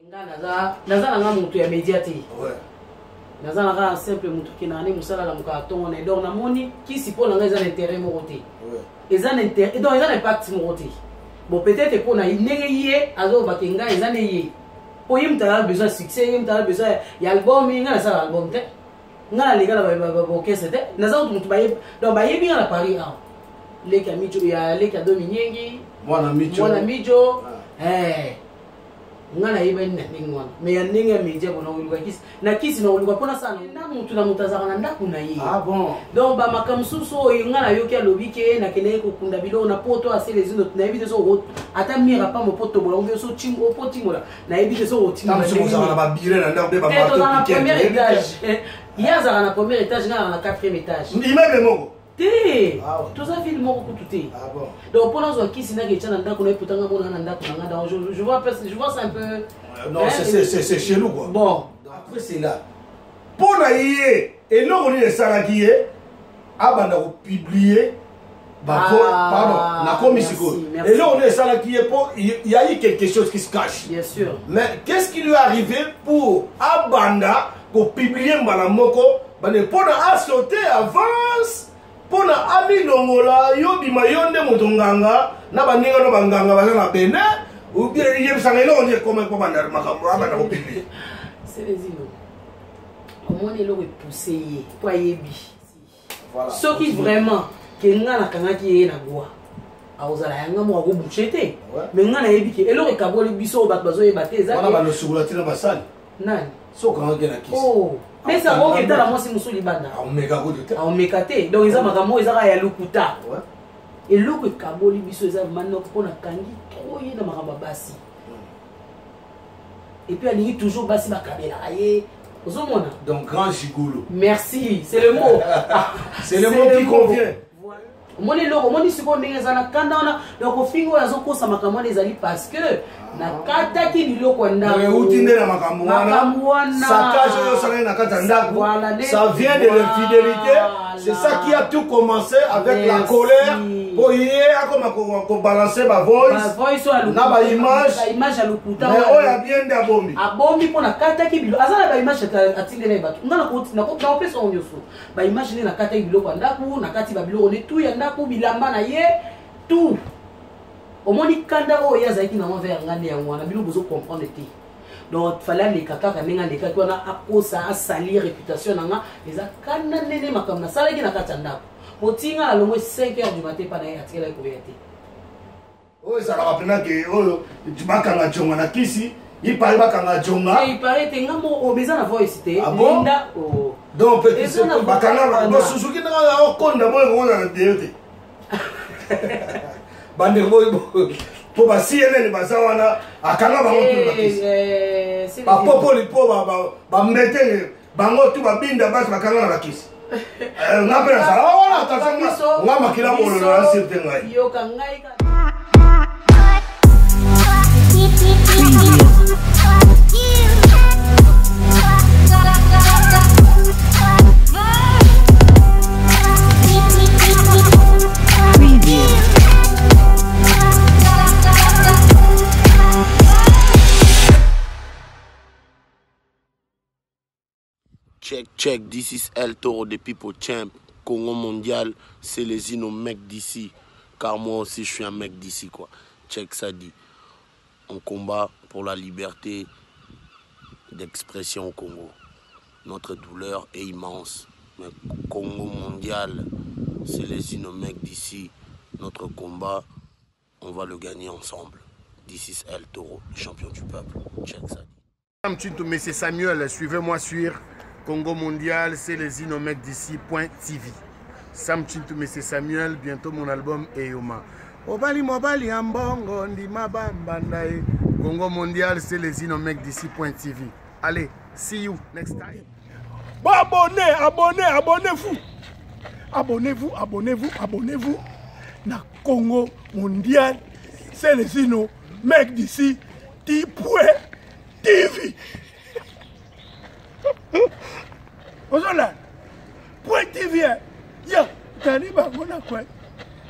naza nanga mutu ya médiaté. Ouais. Naza nanga simple mutu ki nani musala la muka tongo na donc namoni kisi po nanga eza intérêt mo côté. Ouais. Eza intérêt donc eza impact mo côté. Bon peut-être pour na ndenge yé azo bakenga eza ne yé. Po yim ta besoin de succès, yim ta besoin ya album nga na ça album te. Nga na lega ba orchestre te. Naza mutu baye donc baye bien na Paris ah. Leka micho ya leka dominyengi. Mwana micho. Eh. Ngana yeba ni ningwana me ya ninga media bona uluka kisi na kisi na uluka pona sana na mutu na mutazaka na ndaku na ye. Ah bon. Donc ba makamsuso ngana yoki alobike na kele ko kunda bilo na poto ase les autres na ebite so ata mira pa mo poto bola ngio so chingo poti mola na ebite so otima na so ba bire na ndaku ba marteau piqué premier étage yaza na premier étage na quatrième étage immeuble moko té tout ça film moko kututé. Ah bon. Donc pour nous qui sina que tchana ndako na eputanga mona na ndako na donc je vois ça un peu non c'est chez nous quoi. Bon après c'est là pour na yé et là on est ça qui est abanda ko publier pardon na komisiko et là on est ça qui est pour il y a eu quelque chose qui se cache. Bien sûr. Mais qu'est-ce qui lui est arrivé pour abanda pour publier mbala moko bane pour na sauter avance pour na ami longola yo bima yonde motonganga na baninga no banganga baza na bene ou bien yeb sangelo on est comme bandar makambo abana ko publier. C'est les îlots. Comment est le repousser pour yebi. Voilà. Ce qui vraiment que ngana kanga ki na gwa. Aozala yanga mo ko bouchete. Mais ngana yebi ke elo rekaboli biso bat bazo yebate za. Wana ba no sugulatina basali. Nani? So kanga ke na kisi. Oh. Mais ça va que dans la moitié musuli banda. On méga go de terre. On mégaté. Donc ils ont makamo ils ont ya lukuta. Et l'eau kaboli biso ils ont maintenant pour na kangi trop y dans makamba basi. Et puis elle dit toujours basi makabela aye. Ozomona. Donc grand gigolo. Merci, c'est le mot. C'est le mot qui convient. Moni loko moni siko ndenge zana kanda ona donc ofingo yazo kosa makambo ezali parce que na kata ki liloko ndako utinde na makambo wana sakage yo sala na kata ndako ça vient de l'infidélité. C'est ça qui a tout commencé avec la colère pour hier akoma ko balancer ba voice na ba image à lukuta mais oya bien de abomi pona kata ki bilo azala ba image atinde na bato ngana ko na pesa onyoso ba image na kata ki bilo ndako na kati ba bilo ne tout ya ndako bilamba na ye tout omoni kanda o ya zaiki na envers ngane ya mwana bilo bozo comprendre te. Donc fallait les kaka kanenga les kaka na akosa a salir réputation nanga les akana nene makamna sala ki na kata ndako motinga à l'omwe 5h du matin pa na ya tikela ko yete. Oh ça va pena que oh tu bakanga jonga na kisi il paraît bakanga jonga il paraît te ngamo obeza na voice te linda oh donc peut-être bakanga no Suzuki na okonda mo ngona na deyote bande boy po ba CNN bazawana akanga bango tu bakisi ba popoli po ba mbete bango tu ba binda basi bakanga na bakisi na pena sala wala attention ngama kila molo na sirte ngai yo kangai ka Check, this is El Toro de People Champ, Congo mondial, c'est les nos mecs d'ici, car moi aussi je suis un mec d'ici quoi. Check ça dit, on combat pour la liberté d'expression au Congo. Notre douleur est immense, mais Congo mondial, c'est les nos mecs d'ici, notre combat, on va le gagner ensemble. This is El Toro, le champion du peuple. Check ça dit. Monsieur Samuel, suivez-moi sur Congo mondial, c'est les Inomecs d'ici.tv. Sam Chintou, Monsieur Samuel, bientôt mon album Eyoma. Obali Mobali Ambongo, Ndima Bambandae. Congo mondial, c'est les Inomecs d'ici.tv. Allez, see you next time. Bon, abonnez-vous. Abonnez-vous. Na Congo mondial, c'est les Inomecs d'ici.tv. Ozola point TV ya tali bango na kwa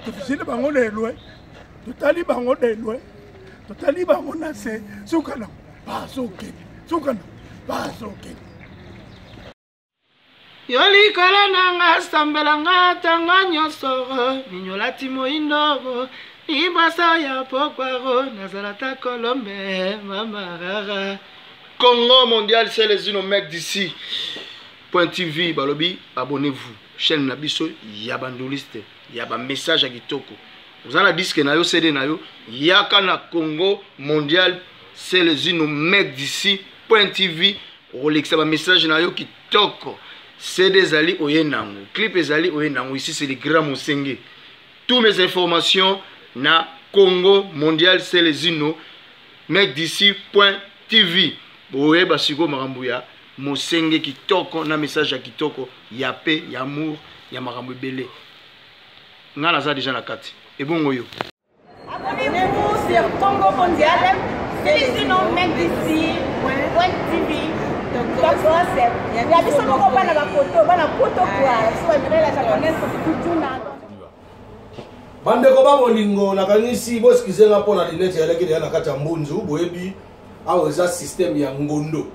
to fisile bango de loin to tali bango de loin to tali bango na se sukana bazokende sokana bazokende Yoli kala nanga sambela ngata nganyosoro minyolati moindoro ibasa ya pokwaro nazalata kolombe mamarara. Congo mondial, c'est les unes mecs d'ici. .tv, balobi, abonnez-vous. Chaîne Nabiso, yabandoliste, yaba message à Kitoko. Vous avez dit que nayo CD nayo, yakana Congo mondial, c'est les unes mecs d'ici. .tv, Rolex, yaba message nayo Kitoko. CD zali oyenango, clip zali oyenango. Ici c'est les grands Mosenge. Toutes mes informations na Congo mondial, c'est les unes mecs d'ici. .tv. Boye basiko marambuya Mosenge Kitoko na message à Kitoko ya paix, ya amour, ya marambu belé. Ngana za déjà na kati. Et bon yo. Abonnez-vous sur Congo Mondial, c'est les unes mecs d'ici. .tv. La biso moko bana ba photo kwa so la japonaise pour tout na. Bandeko ba bolingo na kanisi boskize nga pona linete ya leki ya na kati ya mbunzu boyebi awo eza système ya ngondo.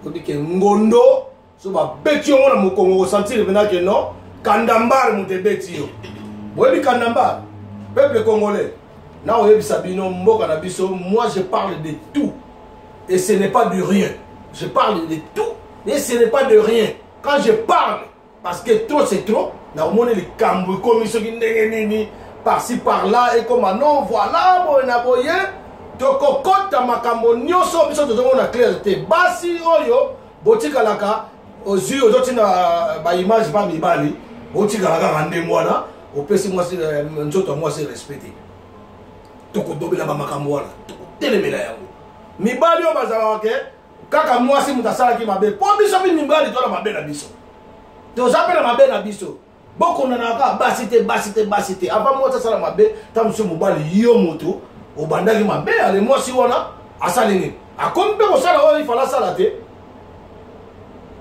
Kodike ngondo so ba beti yo na mokongo ko sentir bena ke non kandambar mu te beti yo. Boyebi kandambar peuple congolais. Na oyebi sabino mboka na biso, moi je parle de tout et ce n'est pas de rien. Je parle de tout et ce n'est pas de rien. Quand je parle parce que trop c'est trop, na omone les kambo comme so ki ndenge nini par-ci par-là et comme non voilà bon na boye tokokota makambo nyonso biso tozomona clarté basi oyo botikalaka ozui ozotina ba image ba mibali botikalaka ngande mwana opesi mwasi nzoto mwasi respecté tokodobela ba makambo wana tokotelemela yango mibali o bazala ke kaka mwasi mutasala ki mabe po biso bi mibali tola mabe na biso tozapela mabe na biso boko nanaka basité avant moi ça la mabe tamso mobali yo moto obandaki mabe ale mwasi wana asalini akombe ko sala oyo ifala sala te.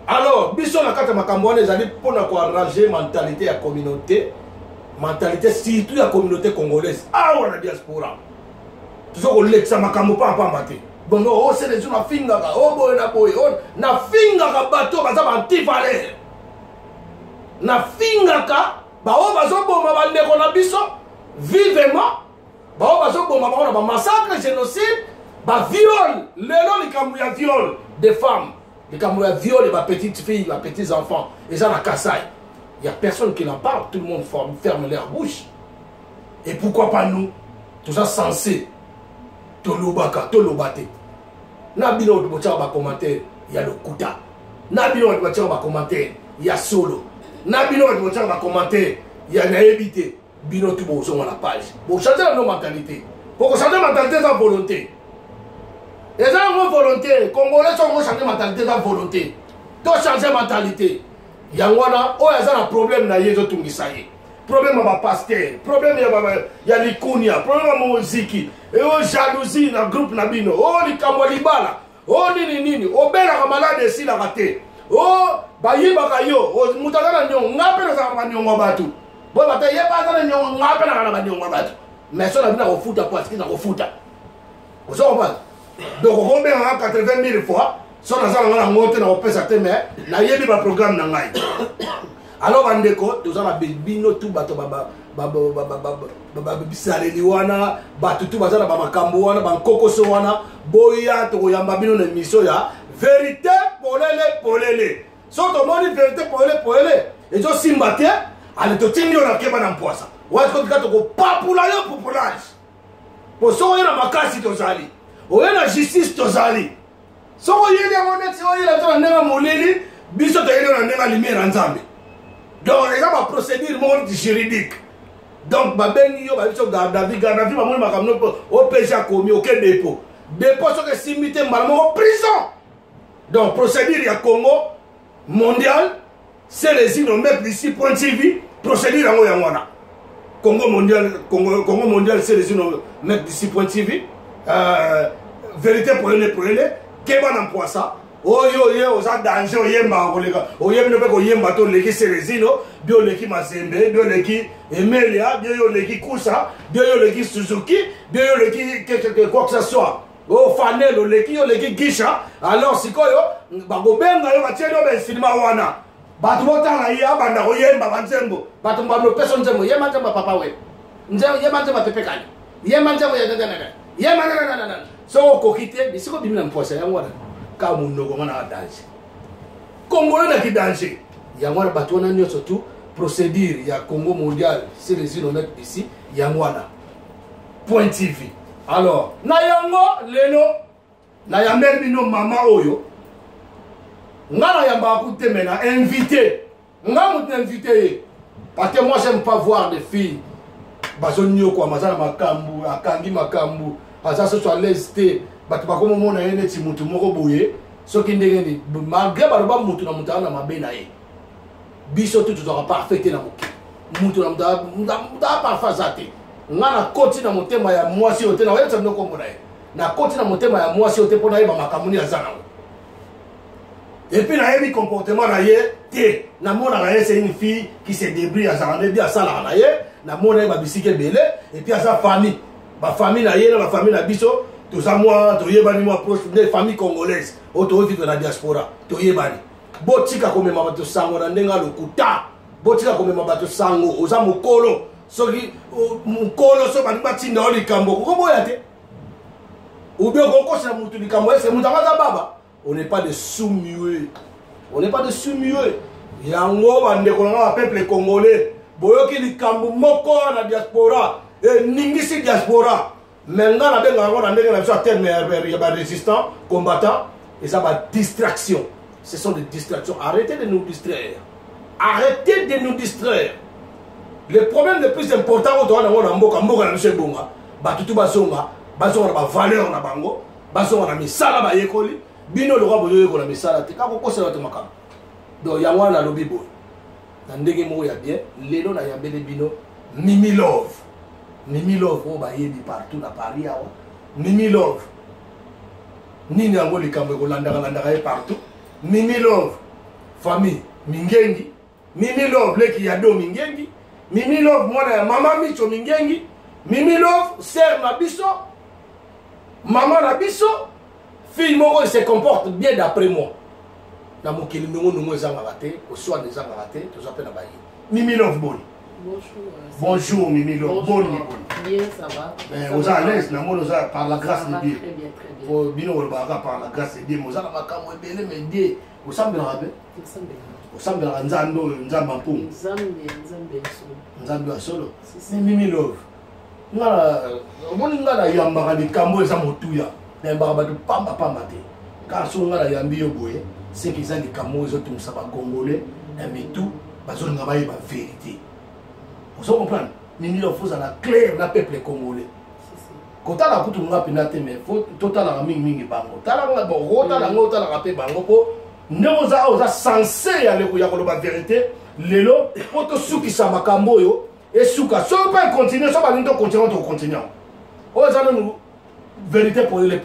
Alors biso na kata makambo wana ezali pona ko arranger mentalité ya communauté, mentalité surtout ya communauté congolaise awa na diaspora tuzoko lexa makambo pamba te. Bon oh c'est les gens finga oh boy na boy oh na finga ka bato baza ba anti-valeur na finga ka ba o bazo boma bandeko na biso vivement ba o bazo boma ba ba massacre génocide ba viol lelo likambo ya viol des femmes likambo ya viol et ba petites filles ba petits enfants et ça na Kasai il y a personne qui n'en parle, tout le monde ferme leur bouche. Et pourquoi pas nous tout ça censé tolobaka tolobate na bino de ba commentaire il y a le kuta na bino de ba commentaire il y a solo na bino de ba commentaire il y a naébité bino tout bo sur la page pour changer nos mentalités pour changer mentalité sans volonté et ça une volonté congolais sont changer mentalité sans volonté to changer mentalité yangwana o ya za problème na yezo tungisaye problème ba pasteur problème ya likunia problème ya muziki et o jalousie na groupe na bino o likambo libala o nini obela ka malade si la raté o bayiba ka yo o mutaka na nyongo ngape na za nyongo batu bo bata ye ba za nyongo ngape na ba nyongo batu mais so na bina ko futa parce que na ko futa o so ba donc on combien 80 000 fois so na za na ngote na opesa te mais na yebi ba programme na ngai. Alors bandeko tozana bino tout bato bisaleli wana bato tout bazana ba makambo wana ba kokoso wana boya to yamba bino na mission ya vérité polele so to moni vérité polele et jo simbate ale to tinyo na keba na mpoasa wato ko ko papula yo populage po so yena makasi tozali o yena justice tozali so yele moneti o yele to na moleli biso to yele na lumière nzambe. Donc, il y a une procédure juridique. Donc, il y a une garde à vie, au péché commis, aucun dépôt. Dépôt, c'est que si vous êtes en prison. Donc, procédure, il y a Congo mondial, c'est les inomètres d'ici, .tv, procédure, il y a Congo mondial, c'est les inomètres d'ici, .tv, vérité pour elle, Kéban en poisson. Oh yo oza danger oyemba koleka oyemba pe koyemba to leki Serezino bio leki Mazembe bio leki Emelia bio leki Kusa bio leki Suzuki bio leki quoi que ce soit oh fanel oleki yo leki gisha alors sikoyo bagobenga yo batieli yo bensinima wana bato botala ye abanda koyemba banzembo bato mbamopesa nzembo yema nzembo papa we yema nzembo pepekani yema nzembo yema so okoki te bisiko bimi na mposa yango wana ka monoko ngo na danger Congolais na ki danger yango wana bato wana nyonso tu procédure ya Congo mondial c'est les kilomètres d'ici yango wana Point TV. Alors, na yango lelo na yambeli bino mama oyo ngana yamba akute mena invité ngamu invité parce que moi j'aime pas voir des filles bazonyo kwa mazana makambu akangi makambu asa so soit lesté batu bakomo mona ene ti mutu moko boye soki ndenge ni malgré baloba mutu na mutu na mabe na ye biso tout aura parfait na moki mutu na mutu parfait zate ngana koti na motema ya mwasi ote na wetsa ndoko mona ye na koti na motema ya mwasi ote pona ye ba makamuni azana et puis na yebi comportement na ye te na mona na ye c'est une fille qui se débrouille azana bien sala na ye na mona ye ba bisike belé et puis à sa famille ba famille na ye na ba famille na biso to sa moi to yebani moi proche des familles congolaises auto vivre na diaspora to yebani botika komema bato sango na ndenga lokuta botika komema bato sango oza mokolo soki mokolo so bani batinda o likambo kokoboya te ou bien kokosa mutu likambo ese mutu akaza baba on n'est pas de sous-muets on n'est pas de sous-muets yango bandeko na peuple congolais boyoki likambo moko na diaspora e ningisi diaspora menga na benga ngo na ndenge na biso terme ya ba résistant combattant et ça va distraction. Ce sont des distractions. Arrêtez de nous distraire. Arrêtez de nous distraire. Le problème le plus important au droit dans mboka na monsieur bonga batutu basonga na ba valeur na bango basonga na misala ba yekoli bino le roi boyo ko na misala te ka ko kosela to makam donc yango na lobi boy na ndenge mo ya bien lelo na yambele bino Mimi Love o ba yebi partout na Paris awa Mimi Love nini yango likambo ko landaka partout Mimi Love famille mingengi Mimi Love leki ya do mingengi Mimi Love mwana ya mama micho mingengi Mimi Love sœur na biso maman na biso fille moko se comporte bien d'après moi na mokili nungu ezanga raté au soir des ezanga raté to zape na bayi Mimi Love boni bonjour Mimi Love boni bien ça va aux à l'aise na mono za par la grâce de Dieu très bien pour bino le baka par la grâce de Dieu moza na makambo ebele mais Dieu osambela rabe osambela nzando nzamba mpo nzambe asolo Mimi Love ngala omoni ngala yambaka likambo eza motuya na yambaka bato pamba te car so ngala yambi yo boye c'est qu'ils ont likambo ezotumisa bacongolais na mitu bazolinga bayeba vérité ozo comprendre Mimi Love ozala clair na peuple congolais kotala kutu nga pena te mais faut totalaka mingi bango talanga bon otala ngo otalaka mpe bango mpo ndenge oza censé ya koloba vérité lelo po tosukisa makambo oyo esuka so mpe continue so balingi tocontinue tocontinue oyo eza nanu vérité poyele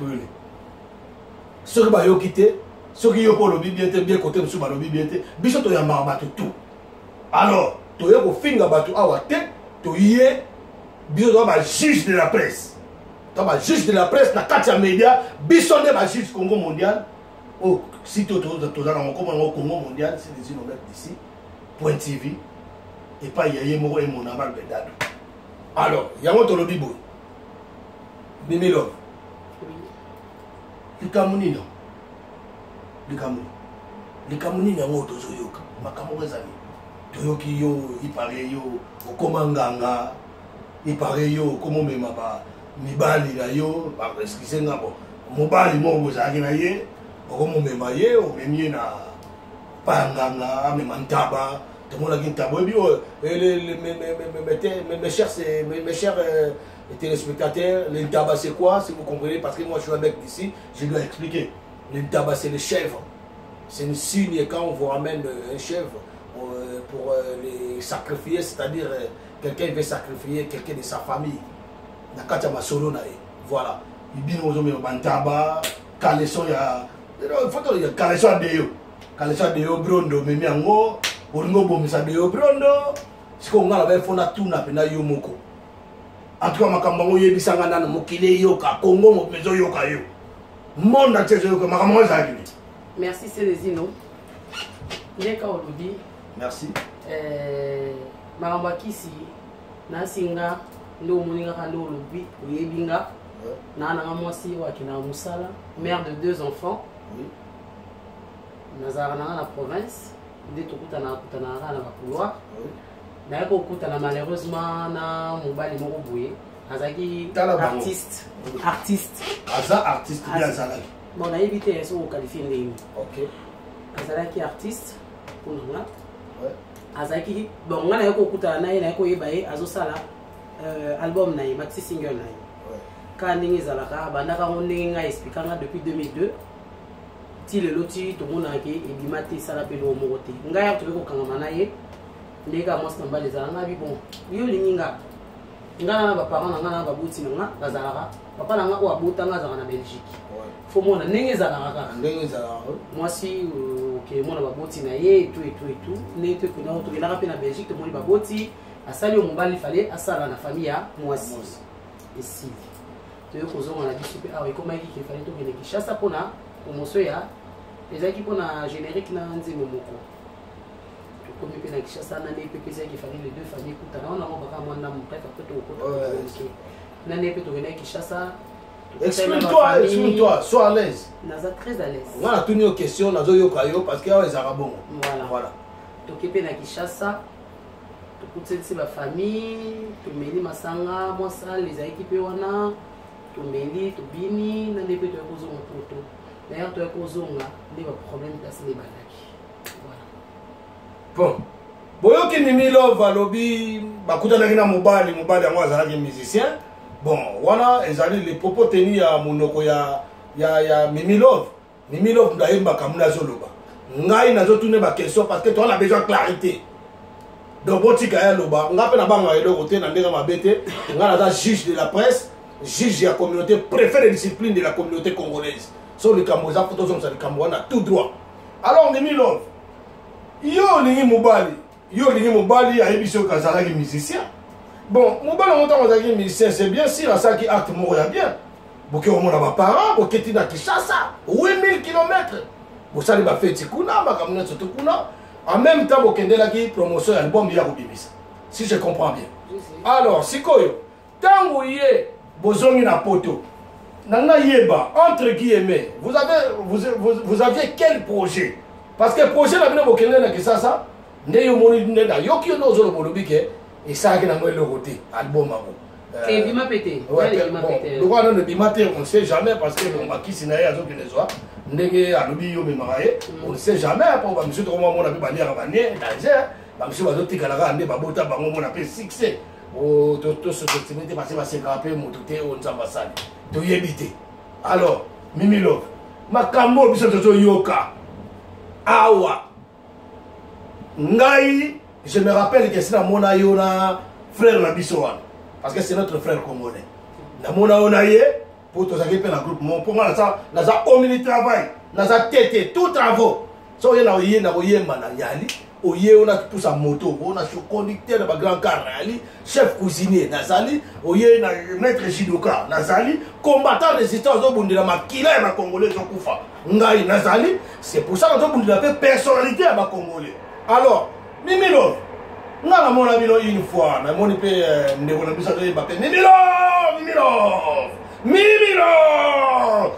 soki bayoki te soki yo mpo olobi bien te bien kote mosusu balobi bien te biso toyambaka bato tout alors toye kofinga bato awa te toye biso toa bajuge de la presse toa bajuge de la presse na kati ya média biso nde bajuge Congo mondial oh si toza na mokoma yango Congo mondial c'est les innommables d'ici Point TV et pas yaye moko e mon amal bedado alors yango tolobi boy Mimi Love likambo nini yango tozoyoka makambo ezali toyoki yo ipare yo okoma nganga ipare yo okomomema mibali na yo baexcuse nga bo mobali moko bozalaki na ye okomomema ye omemi ye na panganga amema ntaba tomonaki ntaba oyebi mes chers téléspectateurs, le ntaba c'est quoi si vous comprenez parce que moi je suis un mec d'ici je dois expliquer. Le ntaba c'est le chèvre, c'est une signe quand on vous ramène un chèvre pour les sacrifier, c'est-à-dire quelqu'un veut sacrifier quelqu'un de sa famille. Nakata masolo na voilà. Ibino ozo me bantaba, kaleso ya photo ya kaleso de yo brondo memi ango, oringo bomisa de yo brondo. Siko ngala ba fona tuna pena yo moko. En tout cas makambo yebisanga nana mokile yoka Congo mo mezo yoka yo. monde entier ezoyoka makambo ezalaki nini? Merci Célestino. Ndeka olobi. Merci. Makambo akisi nasinga ndo moninga kando olobi oyebinga. Nana mwasi wakina musala, mère de 2 enfants. Oui. Nazara na province, nde tokutana na couloir. Oui. Na ko kutana malheureusement na mobali moko boye. Azaki artiste. Aza artiste bien azalaki. Bon na évité eso ko qualifier ndenge. OK. Azalaki artiste pour nous. Ouais. Azaki bon ngana ko kutana na ko yebaye azosala album na ye, maxi single na ye. Quand ndenge ezalaka bandaka ngo ndenge ngai expliquanga depuis 2002 ti lelo ti tomonaki ebima te esala mpe loo moko te ngai ato tobe kokangama na ye ndenge ka mwasi na mbala ezalanga bi bon yo olingi nga ngai na baparent na ngai na babuti na nga bazalaka papa na nga oyo abotanga azalaka na Belgique fo mona ndenge ezalaka kaka mwasi okemona baboti na ye etu ndenge tokendaka mpe na Belgique tomoni baboti asali oyo mobali fale asala na famille ya mwasi esili toyo kozonga na biso pe awa ekomaki ke fallait tokende Kinshasa mpona promotion ya ezalaki mpona générique na nzembo moko tokomi mpe na Kinshasa na nde mpe ezalaki fallait les deux familles ekutana wana ngo baka mwanda mokaka mpe tokokota na nde mpe tokendaki Kinshasa. Exprime-toi, sois à l'aise. Naza très à l'aise. On a tenu aux questions, nazo yoka yo parce qu'il y a les arabons. Voilà. Tokomi mpe na Kinshasa tokutisi ba famille tomeli masanga mwasa les équipes wana tomeli tobini na nde pe to kozonga poto d'ailleurs to kozonga nde ba problème place les balaki voilà. Bon boyoki Mimi Love alobi bakutanaki na mobali yango azalaki musicien bon wana ezali les propos tenus ya monoko ya Mimi Love ndayembaka muna zoloba ngai nazotune ba question parce que toi on a besoin de clarité. Donc botika ya loba nga pe na banga eloko te na ndenge mabete nga naza juge de la presse, juge de la communauté, préfet de discipline de la communauté congolaise. So le Kamboza photo som sa le Kamboana tout droit. Alors Mimi Love yo lingi mobali ayebiso kazalaki musicien. Bon mobali montant kazalaki musicien c'est bien sûr à ça qui acte moko ya bien. Boke au mona ba parents boketi na Kinshasa 8000 km. Bosali ba feti kuna makamuna soto kuna. En même temps, vous avez la promotion de l'album de Bibisa. Si je comprends bien. Alors, Sikoyo, tant que vous avez besoin d'une poto, entre guillemets, vous aviez quel projet? Parce que le projet, vous avez ça, et ça, c'est album. Et Bima pété. On ne sait jamais parce que on ne sait jamais pour monsieur comment on a pu bannir à bannir monsieur va doter kalaga ande babota bango on appelle succès au toto ce que tu passé passer grapper mon touté on s'ambassade to yebité. Alors Mimi Love makambo biso toto yoka awa ngai je me rappelle que c'est na mona yona frère na biso wana parce que c'est notre frère congolais na mona onaye pour tous ceux qui ont un groupe, pour moi, on a omni travail, on a tête, tout travaux. So on a yali, on a poussé à moto, on a conducteur de grand car, chef cuisinier, nazali, on a maître judoka, nazali, combattant résistant au bout de la maquilla et ma congolais sont koufa. Ngai nazali, c'est pour ça qu'on a fait personnalité à ma congolais. Alors, Mimi Love, on a mon ami une fois, on a mon épée, on a mis ça de Mimi Love. Mimi Love!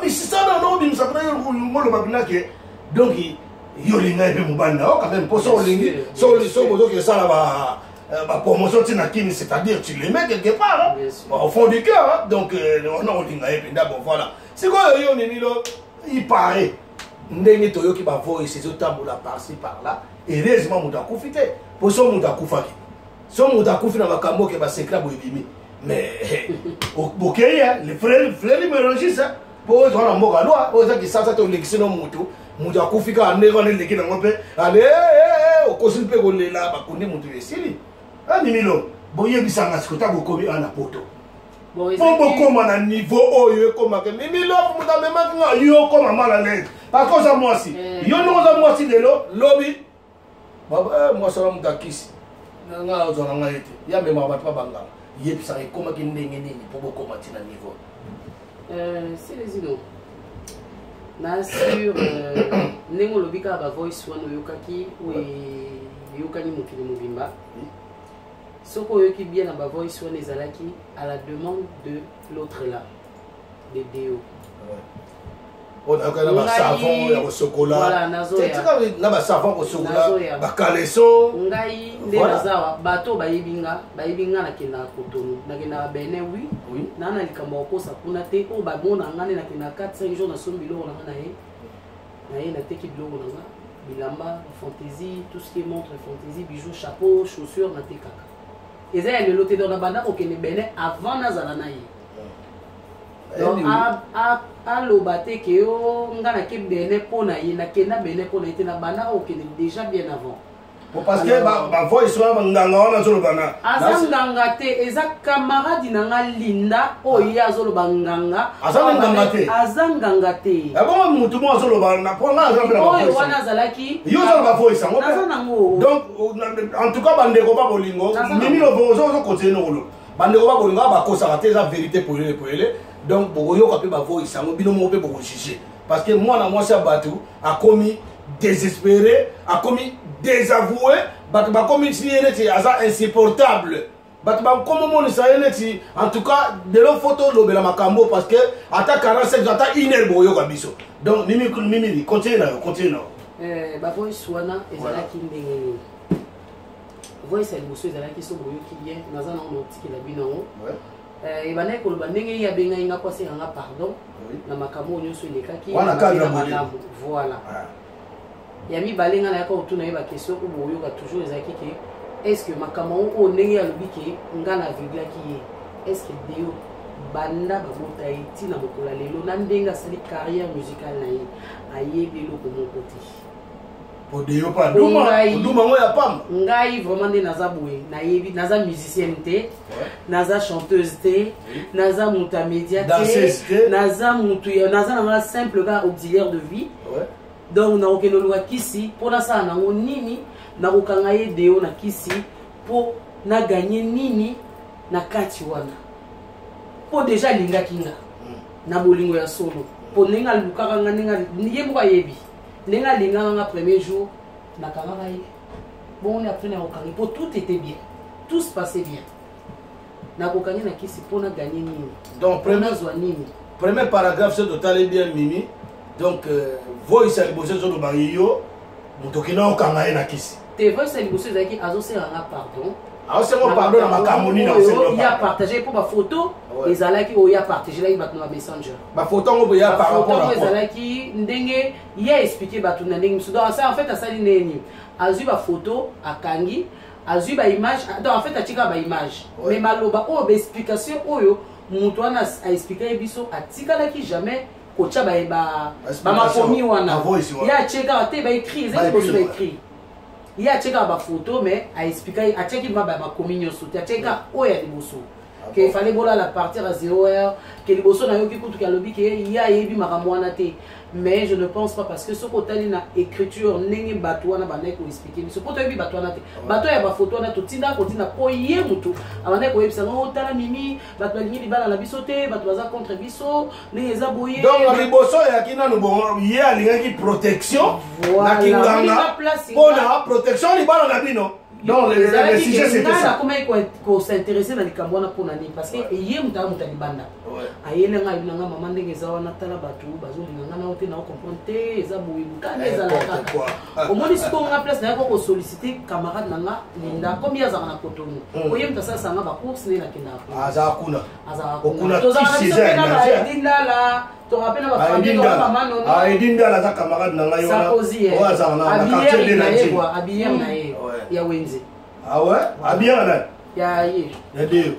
Mais c'est ça, non, mais ça peut être un peu donc, il y a un peu de quand même, pour ça, la promotion, c'est-à-dire tu les mets quelque part, au fond du cœur, donc, on a un voilà. C'est quoi, Mimi Love? Il paraît, Ndenge Toyo qui va voir ses autres par-ci, par-là, et heureusement, on a profité. Pour ça, on a profité. Si on a profité dans la camo qui va s'éclater, mais ok, les frères ils me régissent pour eux on a mot à loi pour ça qui ça te l'élection moto moto akufika ndeko ne lekina ngope allez au consulpe ko lela ba kundi moto esili ah Mimi Love boye bisanga sikota bokomi ana poto bon bokoma na niveau oyo ekoma ke Mimi Love moto mema nga yo koma mala l'aise par cause moi si yo no za moi si lelo lobby baba moi ça moto akisi nga ozona nga ete ya mema ba banga yebisa ekoma ki ndenge nini po bokoma tina niveau C'est les inos. Na sur nengo lobika ba voice wana yokaki ou yokani mokili mobimba. Soko yoki bien na ba voice wana ezalaki à la demande de l'autre là, de Déo. On a quand même un savon, un chocolat. Voilà, nazoya. Tu as un savon au chocolat, un caleçon. Ngai nde nazawa bato bayibinga na kena Cotonou. Na kena Benin oui. Na na likambo kosa kuna te o ba bona ngane na kena 4-5 jours na sombilo na ngana na ye na teki biloko na nga bilamba fantaisie, tout ce qui est montre fantaisie, bijoux, chapeau, chaussures na tekaka. Eza ya lelo te dans na banda okene Benin avant nazala na ye. Donc à l'obate que yo ngana ke Benin pona ye na kena Benin pona ite na banda okene déjà bien avant. Parce que ma voix soit nganga wana zolo bana. Azanganga te eza camarade na nga Linda oya zolo banganga. Azanganga te. Abo mutu mo zolo bana pona azanga na voix. Oyo wana zalaki. Yo zolo ba voix sango. Donc en tout cas bande ko ba bolingo mimi no bozo zo continuer no. Bande ko ba bolingo ba ko sa te eza vérité pour ele. Donc boyo ka pe ba voix sango bino mo pe boko chicher. Parce que moi na moi ça batu a commis désespéré, a commis désavoué, batba comme si était insupportable. Batba comme mon sayeneti, en tout cas de leur photo l'obéla makambo parce que atta 47 atta iner boyo kabiso. Donc mimi continue ba voice wana ezala ki ndenge. Voice elle bosso ezala ki so boyo ki bien naza na notiki la bino. Et bana ko ba ndenge ya benga inga kwase nga pardon. Na makambo nyonso elekaki. Wana kadra voilà. Yami balenga na yako tuna yeba question ko boyo ka toujours ezaki ke est-ce que makambo o ndenge ya lobiki ngana vigla ki est-ce que Déo banda ba mota iti na bokola lelo na ndenga sali carrière musicale na ye ayebi loko mon côté pour Déo pas duma ngo ya pam ngai vraiment de naza boye na yebi naza musicienne te naza chanteuse te naza muta média te naza mutu naza na simple gars auxiliaire de vie. Donc na okeno lwa kisi pona sa na nini na kokanga ye Déo na kisi po na gagner nini na kati wana po déjà linga kinga na bolingo ya solo po nenga lukaka nga nenga ye moko yebi nenga linga nga premier jour na kanga ye bon après na okanga po tout était bien, tout se passait bien na kokanga na kisi po na gagner nini. Donc premier paragraphe c'est total bien mimi. Donc voice ali bosse zo do bariyo mutokina okanga ina kisi te voice ali bosse zaki azo sera nga pardon pardon na makamoni na o ya partager pour ba photo ezalaki o ya partager la batno na messenger ba photo ngo ya par rapport à ezalaki ndenge ya expliquer batu na ndenge so donc ça en fait asali neni azu ba photo akangi azu ba image donc en fait atika ba image mais maloba o ba explication oyo mutu wana a expliquer biso atikalaki jamais kocha ba makomi wana ya cheka te ba écrit zeki boso ba écrit ya cheka ba photo mais a expliquer a cheki ba makomi nyoso te cheka oya liboso que fallait bola la partir à 0h que liboso na yoki kutu ka lobi ke ya yebi makambo wana te mais je ne pense pas parce que ce côté na écriture ndenge bato wana bana ko expliquer biso poto yebi bato wana te bato ya ba photo wana to tinda ko tina po ye mutu abana ko yebisa no tala mimi bato balingi libala na biso te bato baza contre biso ndenge eza boye donc liboso ya kina no bon ye alingaki protection na kinganga pona protection libala na bino. Non, le sujet c'était ça. Comment il s'intéresser dans les Cambouana pour l'année parce que hier muta banda. Aïe lenga ibnanga maman ndenge zawa na tala batu bazo linga na ote na comprendre eza boye kana eza la kaka. Au moins si on a place na ko solliciter camarade nanga Linda comme ya za na Cotonou. Oye muta ça sanga ba course ne na kina. Aza kuna. Okuna to za na Linda la to rappelle ma famille to maman non. Ah Linda la za camarade nanga yo na. O aza na quartier de la habillé na ye. Ya wenze. Ah ouais? Habillé là. Ya ye. Ya Déo.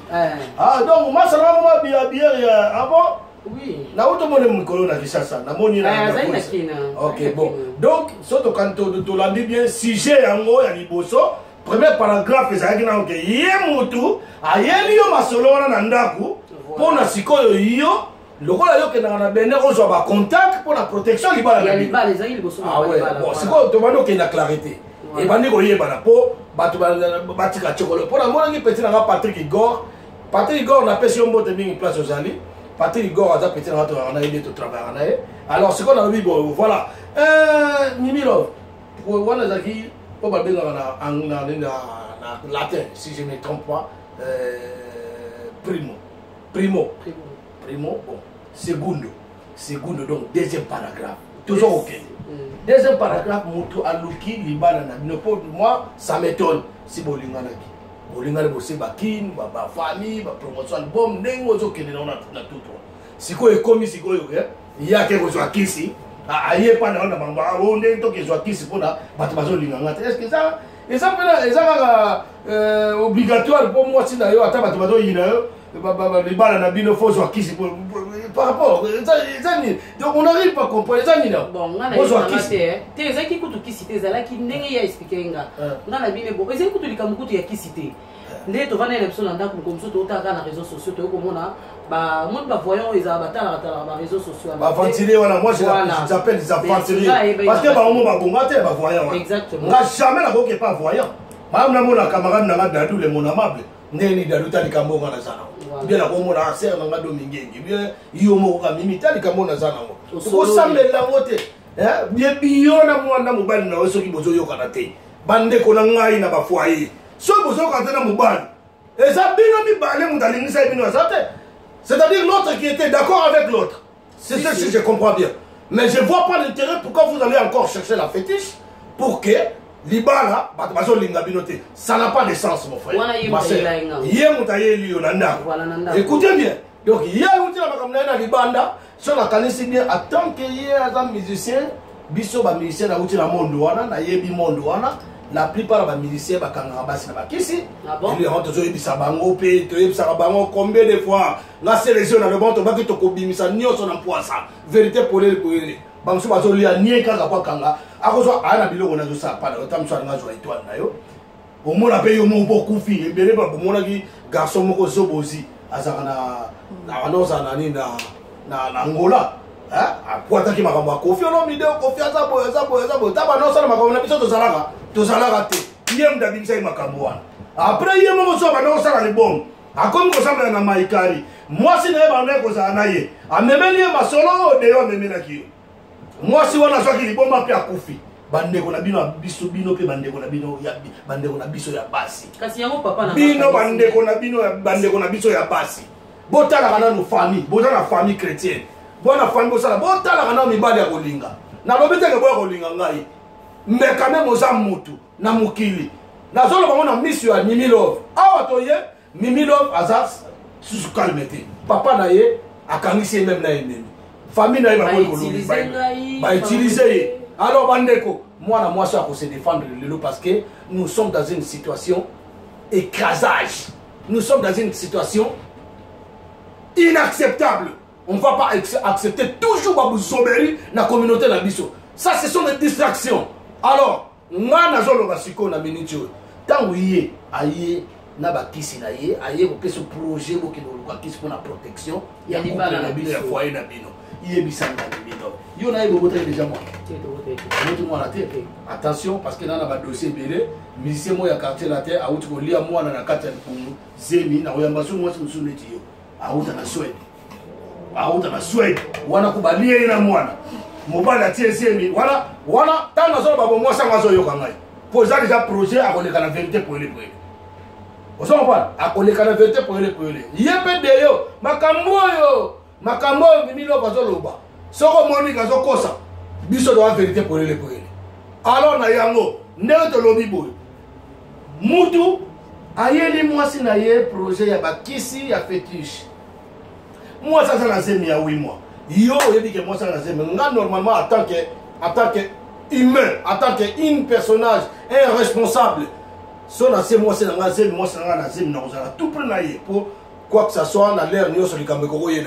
Ah donc moi ça va habillé ya ah bon? Oui. Na auto mone mukolo na Kinshasa. Na moni na. OK bon. Donc surtout quand tu l'as dit bien sujet yango ya liboso premier paragraphe ezaki na OK. Ye mutu ayeli yo masolo wana na ndaku pona sikoyo yo lokola yo ke na bende ozwa ba contact pour la protection libala na libala ezaki liboso. Ah ouais. Bon sikoyo to bando ke na clarité. Et bandi ko yeba na po batu batika chokolo pona monangi petit na Patrick Igor on appelle si on bote bien place aux ali Patrick Igor a peut-être aidé au travail. Alors, ce qu'on a vu, bon, voilà. Mimilov, on a dit, on va bien en latin, si je ne me trompe pas, primo, bon, segundo, donc deuxième paragraphe. Toujours ok. Deuxième paragraphe, Moutou Alouki, Libana, moi, ça m'étonne si Bolinganaki. Bolinganaki, c'est Bakin, ma famille, ma promotion, album, Nengozo, qui est dans la tout. Si quoi est commis, si quoi il y a quelque chose qui ici, aïe, pas dans la mamba, on est donc qu'ils ont qui pour la Batmazo Lingangate. Est-ce que ça, et ça, obligatoire pour moi, si d'ailleurs, à Batmazo, il y a les balles à Bino Fos, qui c'est par rapport. Donc on n'arrive pas à comprendre ça. Bon, on a des qui coûtent qui cité, là qui n'est expliqué. On a bien bon. Et écoute les Kamukutu qui cité. Les to vanner les personnes comme ça, tout à dans les réseaux sociaux, comme on a, bah, moi, bah, voyons, ils ont battu dans les réseaux sociaux. Bah, ventiler, voilà, moi, j'appelle des aventuriers. Parce que, bah, on va bombarder, bah, voyant. Exactement. On n'a jamais la roque pas voyant. Madame, mon camarade n'a pas d'adou, les mon amable. N'est d'adou, t'as dit qu'à mon zana. Bien, la romo, la serre, n'a pas domingué. Bien, yomo, mimi, t'as dit qu'à mon zana. Faut s'amener la route. Bien, bien, moi, n'a pas de ceux qui vous ont yokanate. Bande qu'on a ngaï n'a pas foyer. Ceux qui vous ont kanté n'a pas de et ça, c'est-à-dire l'autre qui était d'accord avec l'autre. C'est ça que je comprends bien. Mais je ne vois pas l'intérêt pourquoi vous allez encore chercher la fétiche pour que l'Ibala, ça n'a pas de sens, mon frère. Écoutez bien. Donc, il y a l'Ibanda, sur la canisse bien, en tant qu'il y a un musicien, biso ba musicien na uti na mondo wana na yebi mondo wana la plupart ba musicien ba kanga basi na bakisi ils rentrent zo yebisa bango pe to yebisa bango combien de fois la sélection na le bon to ba to kobimisa nyoso na poisa vérité pour les bango so ba zo lia nieka ka kwa kanga akozo ana biloko na zo sa pa na tamso na zo étoile na yo au moins la paye au moins beaucoup fi ebele ba bomona ki garçon moko zo bozi azaka na anoza na ni na Angola. Pour attaquer ma caméra, Kofi on a mis Kofi à ça, t'as pas non ça ma caméra, puis to zalaka te, yem d'abim ça ma caméra. Après yem on sort non ça les bombes. A comme ça na maikari. Moi si na ba na ko za na ye. A memeli ma solo de yo memela ki. Moi si wana so ki li bomba pe a Kofi. Bande ko na bino biso bino pe bande ko na bino ya bande ko na biso ya basi. Kasi yango papa na bino bande ko na bino bande ko na biso ya basi. Botala kana no famille, botala famille chrétienne. Bonne famille bosala botala kana mibali ya kolinga. Na lobete ke boya kolinga ngai. Mais quand même oza mutu na mukili. Na zolo bango na mission ya Mimilov. Awa toye Mimilov azas sous calmete. Papa na ye akangisi même na ennemi. Famille na ye ba ko ba utiliser. Alors bandeko, moi ça pour se défendre le parce que nous sommes dans une situation écrasage. Nous sommes dans une situation inacceptable. On ne va pas accepter toujours Babou dans la communauté de la Bisso. Ça, ce sont des distractions. Alors, nous avons dit tant que aïe, na bakisi na ye, aïe, pour ce projet pour la protection, il y a des foyers na bino. Il y a des bisans na bino. Il y en a des déjà moi. Attention, parce que dans le dossier belé, musicien moi ya quartier la terre, a outi ko lia moi na quartier pour zemi na oyambaso moi se musuneti yo. A outa na Suède. Aouta na Suède wana kubalia ina mwana mobala TSM wana tanga zo babo moi sanga zo yoka ngai poza déjà projet a koleka la vérité pour les ozo pas a koleka la vérité pour les yebe de yo makambo Mimilov bazo loba soko monika zo kosa biso do la vérité pour les alors na yango ndenge to lobi boy mutu ayeli mwasi na ye projet ya bakisi ya fétiche. Moi, ça, c'est il y a 8 mois. Yo, je dis que moi, ça, c'est normalement, en tant que humain, en tant qu'un personnage, un responsable, si on a ces mois, c'est dans la zème, moi, c'est dans la zème, on a tout pris pour quoi que ce soit, dans l'air, nous, sur les Camerounais,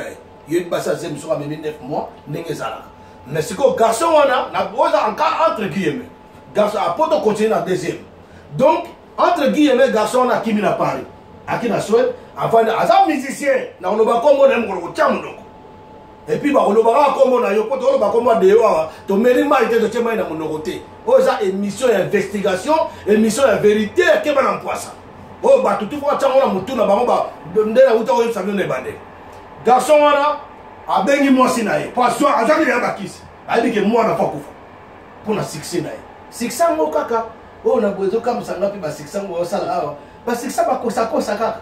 il y a une base à zème, sur 9 mois, n'est-ce pas. Mais c'est que garçon, on a encore entre guillemets. Garçon, après, on continue dans la deuxième. Donc, entre guillemets, garçon, on a qui mis à Paris. Aki na Suède afin aza musicien na oloba kombo na mko chamundoko et puis ba oloba kombo na yo poto oloba kombo de yo to meri mai te to chema na monoko te o za émission d'investigation émission de vérité ke bana mpwasa o ba tutu fo chango na mutu na bango ba ndela uta o sabio ne bande garçon wana abengi mwasi na ye po azwaki na ye bakisi ayebi ke mwana fa kufa mpona succès na ye succès yango kaka oyo na boye ezokamwisanga mpe basuccès yango osala awa basuccès bakosakosa kaka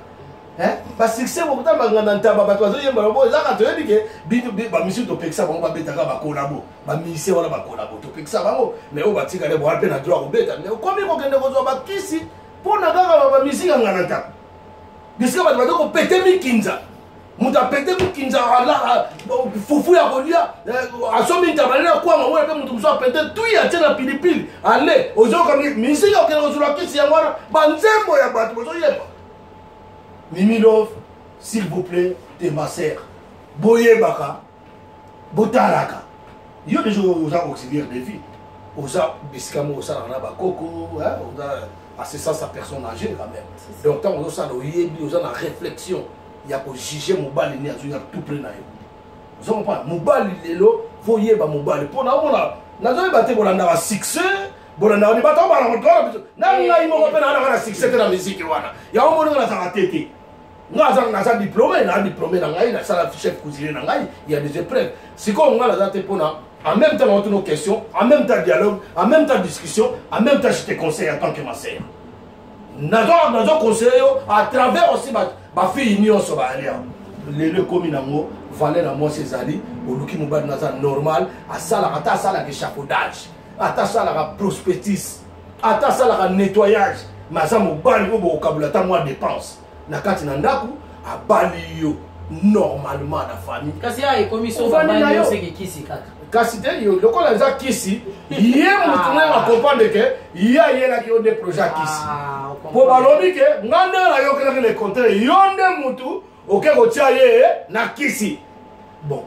basuccès bokota banganda ntaba bato bazoyembala bo ezaka toyebi ke bamisi topekisa bango babetaka bakolabo bamisie wana bakolabo topekisa bango mais oyo batikale boa mpe na droit kobeta mais okomi kokende kozwa bakisi mpona kaka bamisika ngana ntaba bisika bato bato kopete mikinza moto apete mikinza fufu ya kolia asomi ntaba nene akwanga mona mpe moto mosu apete tui atie na pilipili ale ozoyoka misika okende kozwela kisi yango wana banzembo ya bato bozoyeba Mimi Love, s'il vous plaît, t'es ma sœur. Boye baka, botalaka. Yo déjà aux auxiliaires de vie. Aux biskamo aux salana bakoko, à c'est ça sa personne âgée quand même. Donc tant on ça le yebi aux en réflexion, il y a pour juger mon bal ni à tout plein na yo. Vous comprenez pas, mon bal lelo, faut yeba mon bal. Pour na on a batté bolanda wa succès. Bolanda ni bato ba na ngai mo ko pena na succès na musique wana. Ya o mo na sa tete. Naza diplômé, na diplômé na ngai, na sala chef cuisinier na ngai, il y a des épreuves. C'est comme on a la date pour en même temps on a nos questions, en même temps dialogue, en même temps discussion, en même temps je te conseille en tant que ma sœur. Nazo conseil à travers aussi ma fille union so ba aller. Le commis na mo, valait na moi ses alliés, au luki mobile naza normal, à sala ata sala que chapeaudage, ata sala prospectus, ata sala nettoyage, maza mobile au vocabulaire ta moi dépense. Nakati na ndaku abali yo normalement na famille kasi ya commission bali yo seki kisi kaka kasi te yo lokola za kisi ye mutu na comprendre que ya yela ki on des projets kisi po balobi ke nganda la yo kele le contraire yonde mutu oke ko tia ye na kisi bon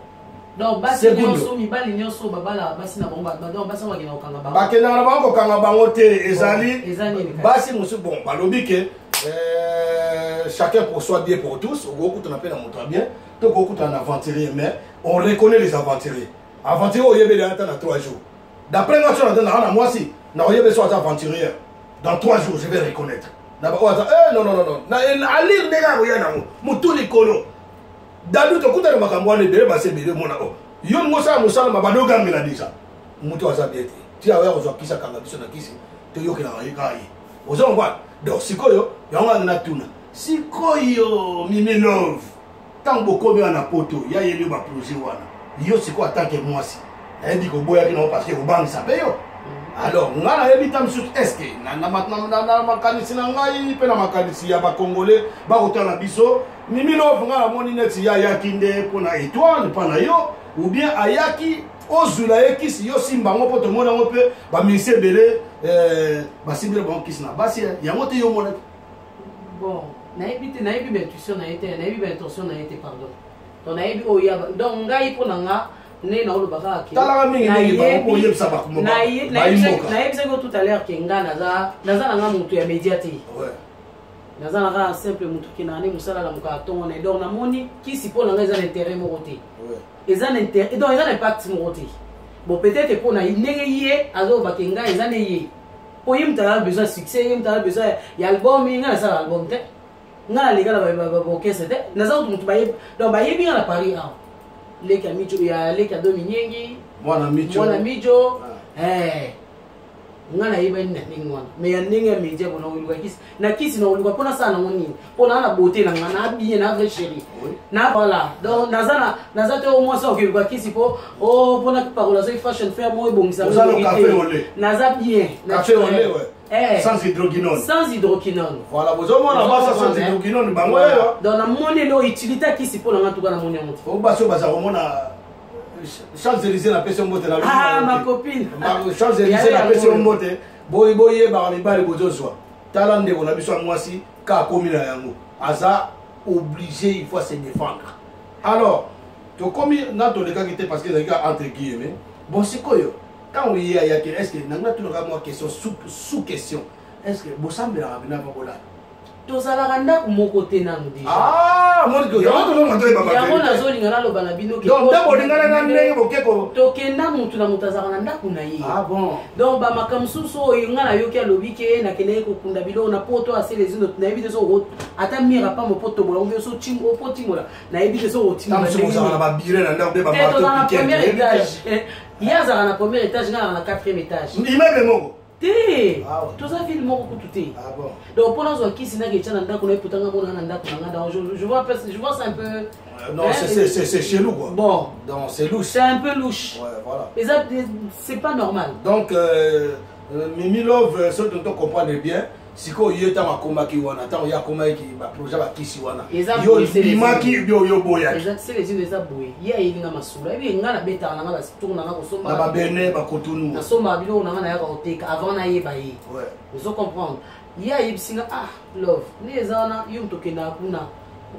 donc basi nyonso mibali nyonso babala basi na bomba donc basi wa kina okanga bango bakena na bango kanga bango te ezali basi musu bon balobi ke chacun pour soi, Dieu pour tous. Au gros, on appelle un montre bien. Tout au coup, on a aventurier, mais on reconnaît les aventuriers. Aventurier, on y a besoin de 3 jours. D'après moi, je suis moi aussi. On y a besoin d'aventurier. Dans 3 jours, je vais reconnaître. Non, non, non, non. Allez, les gars, vous y avez mon tout les colos. Dans tout coup, on a camoué les bébés, c'est bien mon amour. Yon Moussa, Moussa, ma bado gang la déjà. Moutou a zabiété. Tu as vu, on a qui ça quand on a qui c'est. Tu as vu qu'il a rien. Vous avez vu? Donc, si quoi yo, y a un natuna. Si quoi yo, Mimi Love, tant beaucoup bien na poto, y a eu ma projet wana. Yo c'est quoi tant que moi si. Elle dit que boya qui non parce que au banque ça paye yo. Alors, ngana yebi tam sur est-ce que na makanisi na ngai pe na makanisi ya ba congolais ba kotana biso Mimi Love ngana moni net ya yakinde pona étoile pa na yo ou bien ayaki ozula ekisi yo simba ngo poto mona ngo pe ba ministère belé basimbile bon kisna basi yango te yo mona bon nayebi intuition na été nayebi intention na été pardon donc nayebi oya donc ngai pona nga ne na olobaka ki tala mingi mingi ba ko yebsa ba kuma nayebi seko tout à l'heure ke nga naza na nga mutu ya médiaté ouais naza na nga simple mutu ki na ne musala la muka tongo na donc na moni ki si pona nga eza intérêt mo côté ouais eza intérêt donc eza impact mo côté bon peut-être pour na ndenge yé azo bakenga eza ne yé po yim tala besoin succès yim tala besoin ya album nga ça album te nga les gars ba orchestre te naza mutu ba yeb donc ba yebi nga na Paris ah les kamicho ya les ka dominyengi mwana mijo nga na yeba ni ndingi wana mais ya ndenge ya media bona uluka kisi na kisi na uluka pona sana ngoni pona na beauté na nga na bien na vrai chéri na voilà donc naza te au moins ça uluka kisi po oh pona parola so fashion fair mo ebongisa naza bien café au lait ouais sans hydroquinone voilà vous avez la base sans hydroquinone bango yo donc na moni lo utilité kisi pona nga tuka na moni moto o baso baza komona Champs-Élysées la personne mote la ah ma copine Champs-Élysées la personne mote boye ba mibali bozozwa talande on a besoin moi si ka komi na yango aza obligé il faut se défendre alors to komi na to le cas qui était parce que les gars entre guillemets bon c'est quoi yo quand on y a est-ce que nanga to le moi question sous question est-ce que bosambela bina babola tozalaka ndako moko te nanu deja yango nazolinga naloba na bino tokenda mutu na moto azalaka na ndako na ye donc bamaka mosusu oyo nga nayoki alobi ke nakendeki kokunda biloko na poto aselezi no nayebi te so ata mire apa mo poto bola obi so opo timola nayebi te so otimola premier étage ye azalaka na premier étage nga azalaka na 4e étage immeuble moko te toza ville moko kutu te donc mpo nazwa kisi naki etya na ndako na ye potanga mona na ndako na nga donc je vois ça un peu non c'est chelou quoi bon donc c'est louche c'est un peu louche ouais, voilà c'est pas normal donc Mimi Love ce dont on comprend bien siko yo ta makomaki wana ta ya komaki ba projet ba kisi wana yo bimaki yo boya c'est les yeux des boye ya ilinga masula ebi nga na beta na nga tourna nga kosomba na ba bene ba kotunu na somba bilo na nga na ya koteka avant na yeba yi ouais vous comprendre ya yibsinga love ni ezana yo mtokenda kuna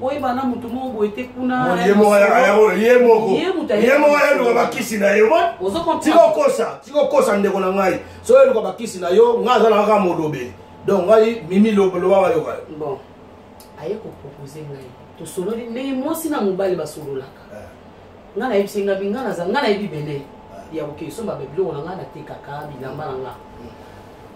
oyeba na mutu mongo ete kuna yemo ya ba kisi na yo tiko kosa ndeko na ngai so yo ba kisi na yo nga za na ka modobe. Donc, Mimi Loba va yoga. Bon, aye ko proposer ngai. To solo ndenge mwasi na mobali ba solo laka. Nga na yebsinga binga na za nga na yebi bene. Ya okay so ba beblo na nga na tekaka bilamba na nga.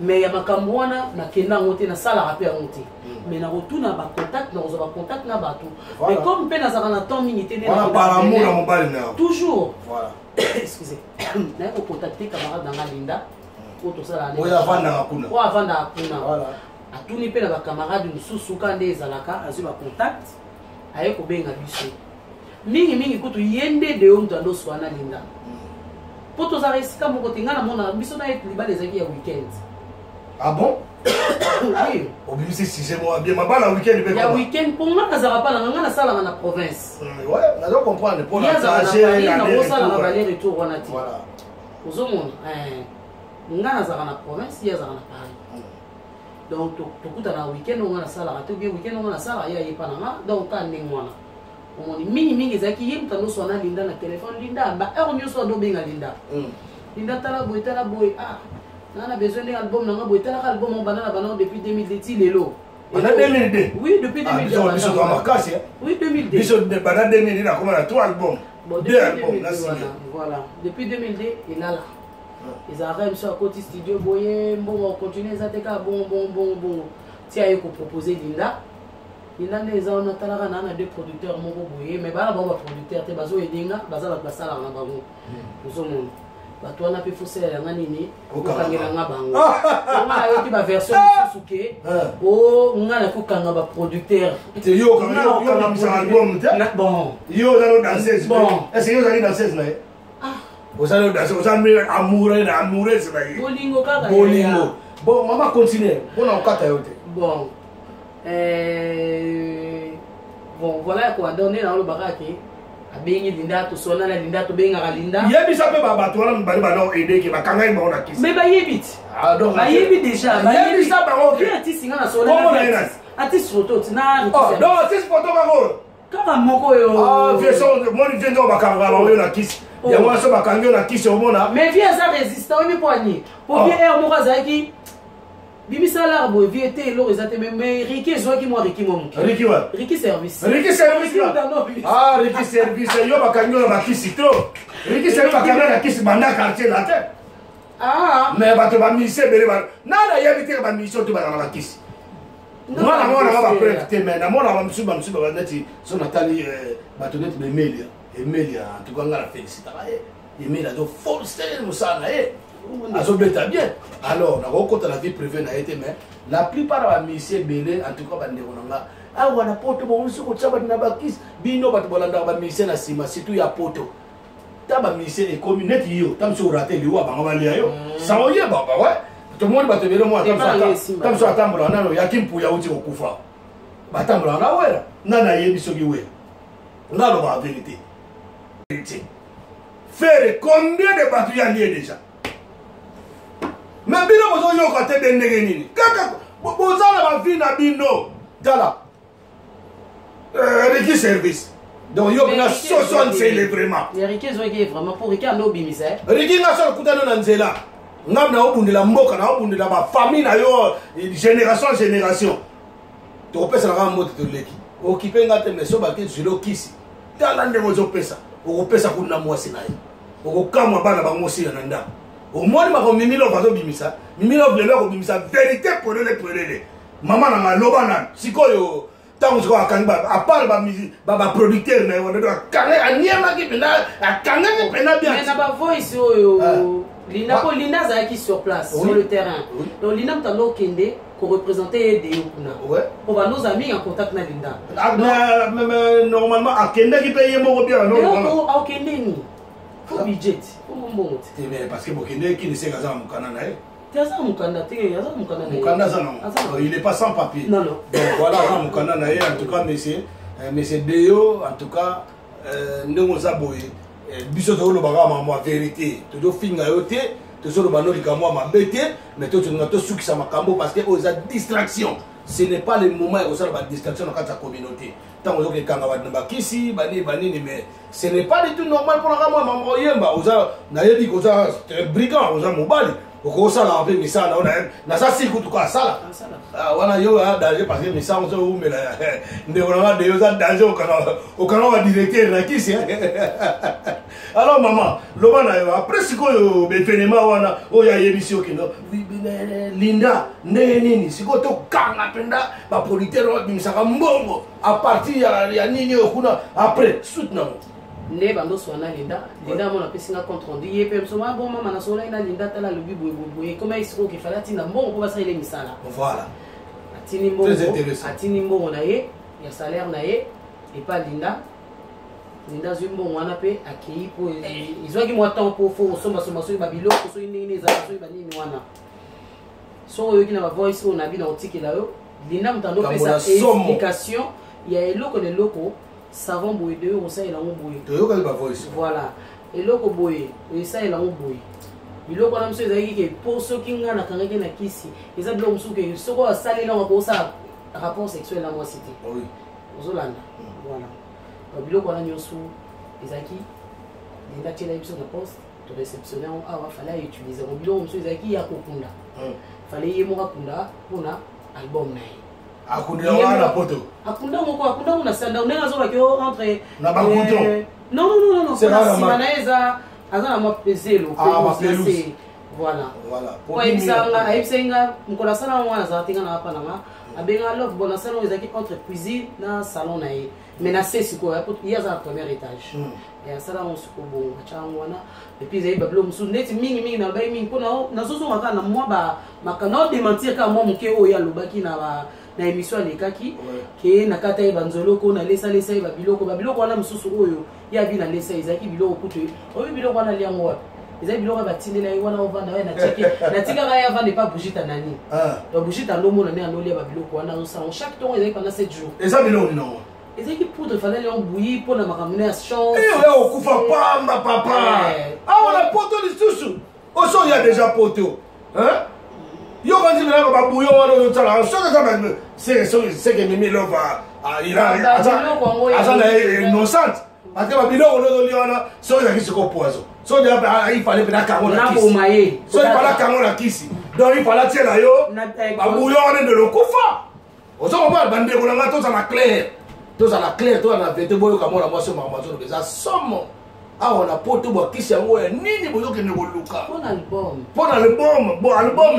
Mais ya makambo wana na kenda ngote na sala rapper ngote. Mais na retourna ba contact na ozo ba contact na bato. Mais comme pe na za na temps minute ne na par amour na mobali na. Toujours. Voilà. Excusez. Na ko contacter camarade na nga Linda. Oya vanda hakuna. Kwa vanda hakuna. Voilà. Atuni pe na ba camarade mususu kande ezalaka azu ba contact aye ko benga biso. Mingi kutu yende de on ndo swana Linda. Poto za resika moko tingana mona biso na et libale ezaki ya weekend. Ah bon? Oui. Obimisi si moi bien mabala weekend pe. Ya weekend pour moi nazara pa na nga sala na province. Ouais, na do comprendre pour la trajet na sala na balé retour wana ti. Voilà. Ozomona nga nazalaka na province ye azalaka na Paris donc tokuta na weekend onga nasalaka te bien weekend onga nasalaka ye ayepa na nga donc ka ndenge wana omoni mingi ezalaki ye mutu andoswa na Linda na telefone Linda ba heure nyonso adobenga Linda tala boye nga na besoin ndenge album na nga boye talaka album o banda na banda depuis 2002 ti lelo banda 2002 oui depuis 2002 biso to makasi oui 2002 biso de banda 2002 na koma na 3 albums deux albums na signé voilà depuis 2002 il a là ils arrivent sur côté studio boye bon continuer ça te ka bon ti aye ko proposer Linda les on a talaka na deux producteurs moko boye mais ba producteur te bazo edenga bazala basala na bango ozomona bato wana pe fosela yanga nini okangela nga bango nga yoki ba version suke o nga na kokanga ba producteur te yo kanga bisa album te bon yo na danseuse bon est-ce que yo za danseuse na vous allez danser, vous allez amourer c'est là. Bolingo kaka. Bolingo. Bon, maman continue. On a encore tayote. Bon. Bon, voilà quoi. Donner dans le baraki. Abengi Linda to sona na Linda to benga Linda. Yebi ça peut ba to na mbali ba no aider ki ba kanga ba ona kiss. Mais ba yebit. Ah donc. Ba yebi déjà. Ba yebi ça ba OK. Artiste singa na sona. Comment na artiste photo tina. Oh, non, artiste photo ba ko. Kaka moko yo. Ah, version moi ni vient ba kanga ba na kiss. Ya moi so ba kanga na kiss au mona. Mais viens ça résistant ni poignet. Pour bien air moko zaki. Bimisa l'arbre viété l'or ezate mais Ricky zo ki moi Ricky mo muki. Ricky wa. Ricky service. Ricky service. Ah, Ricky service yo ba kanga na kiss trop. Ricky service ba kanga na kiss banda quartier la tête. Ah, mais ba to ba mise bele ba. Nada yebite ba mission to ba na kiss. Moi na ba prêter mais na mona ba msuba ba neti so Nathalie batonete be Emilia en tout cas on la félicite. Emilia do full style musana azobeta bien. Alors na kokota la vie privée na été mais la plupart ba mission belé en tout cas ba ndeko nanga ah wana poto bo usu ko tsaba na ba kiss bino ba bolanda ba mission na sima surtout ya poto. Ta ba mission e communauté yo tam so raté liwa ba ngaba yo. Ça oye baba ouais. Tout le monde va te dire moi comme ça tambula nano yakimpu ya uti okufa. Ba tambula na wera nana yebi sogi we. Ngalo ba vérité. Faire combien de bateaux y a lié déjà? Mais bino bozo yo kote de ndenge nini? Kaka bozo la vie na bino dala. Ricky service. Donc yo na 60 vraiment. Ricky zo ki vraiment pour Ricky no bimise. Ricky na so kutana na nzela. Ngam na obundela mboka na obundela ba famille na yo génération. tokopesa nanga moto toleki okipe nga te meso bake zilo kisi tala ndenge ozopesa okopesa kuna mwasi na ye okokamwa bana bangosila na ndako omoni mako mimilo bazobimisa mimilo lelo akobimisa vérité polele mama nanga loba nani sikoyo ntango sikoyo akangi apart baproducteur na ye wana akangi aniemaki mpena akangaki mpena bien na bavoice oyo Linda po Linda azalaki sur place sur le terrain donc Linda mutanda okende ko-représenter Edeo kuna po nos amis en contact na Linda normalement akendaki mpe ye moko bien akende ni fo budget fo mbongo te mais parce que bokende kini seka aza na mokanda na ye aza mokanda te aza mokanda na ye mokanda aza nango il est pas sans papier non donc voilà aza mokanda na ye en tout cas monsieur Deo en tout cas ndenge oza boye biso tozolobaka mambo ya vérité tozofinga yo te tozoloba no likambo ya mabe te mais totolinga tosukisa makambo parce que oyo eza distraction ce n'est pas le moment ya kosala badistraction na kati ya communauté ntango ozokekanga bakisi banini mais ce n'est pas du tout normal mpona mwa mambo oyemba oza nayebi koza brigand oza mobali okosala mpe misala naza siri kutuka asala wana yo ya danger parce que misala ozoumela ndeko nanga de yo oza danger okanga badirecteur na kisi alors mama loba na yo après sikoyo betenema wana oyo ayebisi okino Linda ndenge nini sikoyo tokanga mpenda bapolitere oyo babimisaka mbongo a partir ya nini oyo kuna après suite nango nde bandoswana Linda mona apesinga compte rendu ye mpe msoma bon mama nasolai na Linda tala lobi boye koma esiko kefali atinda mbongo mpo basalela misala voilà atini mbongo na ye ya salaire na ye epa Linda azwi mbongo wana mpe akei mpo ezwaki mwa temps mpo fo osombasomba soki babiloko soki ndenge ezala soki banini wana soko oyoki na bavoice oyo nabi na otikela yo Linda mutando opesa explication ya eloko na eloko savon boye de yo kosalela yango boye toyokaki bavoice voilà eloko boye oyesalela yango boye biloko wana mosusu ezalaki ke mpo soki nga nakangaki na kisi eza biloko mosusu ke soko asalela yango akosala rapport sexuel na mwasi te ozolanda voilà biloko wana nyonso ezalaki Linda tiela ye biso na poste toreceptionne yango awa fale autilize yango biloko mosusu ezalaki ya kokunda fale ye moko akunda mpona album na ye akunda wana poto akunda moko na sanda ndenge azolaki entre na bakuto non sima na ye eza aza na mwa peselo voilà po ayebisai nga mokolo asala yango wana azala te nga na apa nanga abenga lof bon asala yango ezalaki entre cuisine na salon na ye mais na se sikoyo ye aza na premier étage asala yango sikoyo bongo atya yango wana epuis ezali babilo mosusu ndeti mingi nalobaki mingi mpo nazozonga kaka na mwa makanga odementir kaka mwa moke oyo alobaki na émission alekaki ke na kata ye banzoloko nalesalesa ye babiloko wana mosusu oyo ye abi nalesa ezalaki biloko kutu oyo biloko wana liango wapi ezali biloko batindela ye wana ovanda we natikaka ye avanda epa bouchita nani donc bouchita ndomona nde anolia babiloko wana osango chaque ntongo ezalaki pendant 7 jours eza biloko ninango ezalaki poudre fandali yango bouilli mpona makambo ya chance oya okufa pamba papa awa na poto lisusu oso ya déjà poto yo kanzi biloko babuyo wana ozotala soki seke mimi lova aza na innocente parce que babiloko ozolia wana soki ezalaki siko poison soki ifale mpe nakango na kisi soki ifala kango na kisi donc ifala tiela yo babuyo wana nde lokufa ozokomona bandeko na nga tozala claire tozala na vete boyoka mona mwasi makambo azoloba eza somo awa na poto bwakisi yango ya nini bozokende koluka mpona album bon album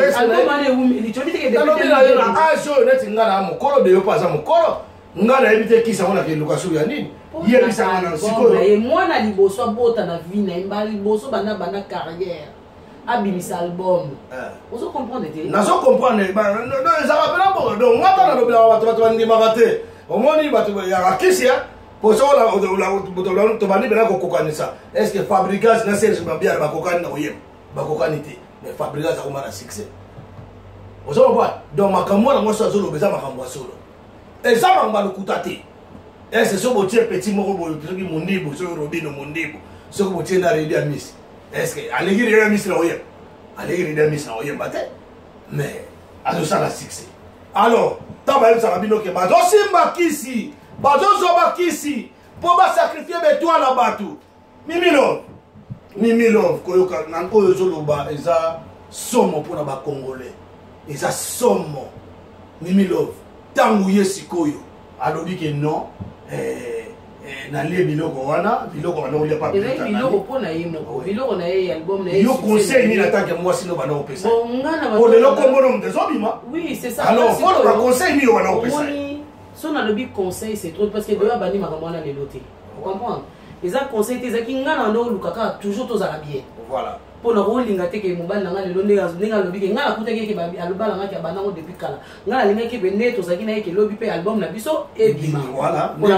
nalobi na yo na age oyo neti nga na mokolo de yo mpo aza mokolo nga nayebi te kisi yango na keluka soki ya nini yebisanga na sikoyo mwana liboso abota na vi na ye mba liboso banda carrière abimisa album ozokomprendre te nazokomprendre ezaka mpena bongo donc nga ta nalobelaka bato bandimaka te omoni bato yaka kisi posola tobandi mpena kokokanisa est ce que fabricage na serge babiara bakokani na koyeba bakokani te mais fabricage akoma na succès ozokomprendre donc makambo wana nyonso azoloba eza makambo ya solo eza makambo ya lokuta te est ce soki botie petit moko boye soki mondibu soki robino mondibu soki botie na redi ya misi est ce que aleki redi ya misi na koyeba aleki redi ya misi na koyeba te mais azosala succès alors ntango bayebisaka bino ke bazosimba kisi bazozwa kisi mpo basakrifie betwa na bato mimilove koyoka oyo ozoloba eza somo mpona bakongolais eza somo mimilove tango ye sikoyo alobi ke non nalie biloko wana biloko bana olia pa biloko pona ye moko biloko na ye album na ye yo conseil ni nataka moi sino bana opesa bon ngana pour le lokombo no mtezobima oui c'est ça alors faut ba conseil ni yo bana opesa son a lobi conseil c'est trop parce que doya bani makambo na leloté vous comprenez les a conseil tesaki ngana ndo lukaka toujours tozala bien voilà pour na rolinga te ke mobali na lelo ndinga lobi ke ngala kutaki ke alobala ngaki abana ngo depuis kala ngala linga ke bende tozaki na ke lobi pe album na biso et bima voilà oui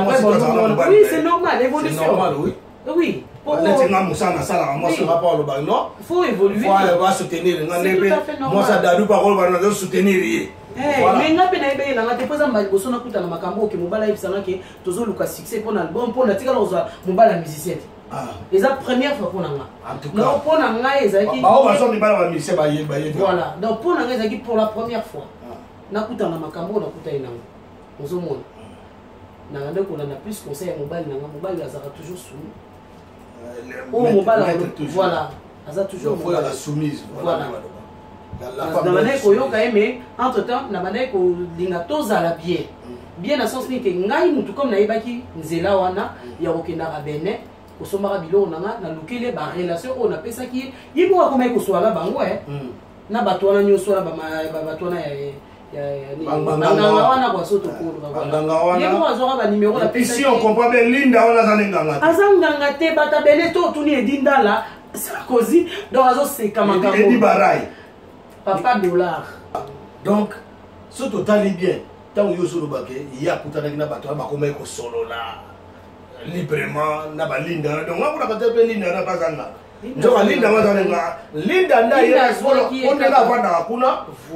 c'est normal évolution c'est normal oui oui pour les nga musana sala moi ce rapport le bal non faut évoluer faut va soutenir ngane moi ça dalu parole bana de soutenir mais nga pe na ebe na ngate poza mbali boso na kuta na makambo ke mobala ibisanga ke tozo luka succès pour album pour na tika loza mobala musicien et la première fois pour nga en tout cas non pour nga ezaki ba o ba so mi bala musicien ba ye voilà donc pour nga ezaki pour la première fois na kuta na makambo na kuta ina ozo mona na ngande ko na plus conseil ya mobali na mobali azaka toujours soumis oh mobala voilà aza toujours la soumise voilà na bana koyoka eme entre temps na bana kolinga tozala bien bien na sens que ngai mutu comme nayebaki nzela wana ya kokendaka Benin kosombaka biloko nanga na lukele ba relation oyo napesaki ye moko akomai koswala bango na bato wana nyonso wana bato wana banganga wana kwa soto kolo ye moko azwaka banimero ici on comprend bien Linda wana aza nganga aza nganga te bata Benin to otuni edindala Sarkozy donc azoseka makambo edi barai papa dollar donc ce total est bien tant que yo bake ya kutanaki na bato bakomai ko solola librement na balinda donc ngakuna katepe linda na bazanga njoka linda mazanenga linda ndaye onenga avanda hakuna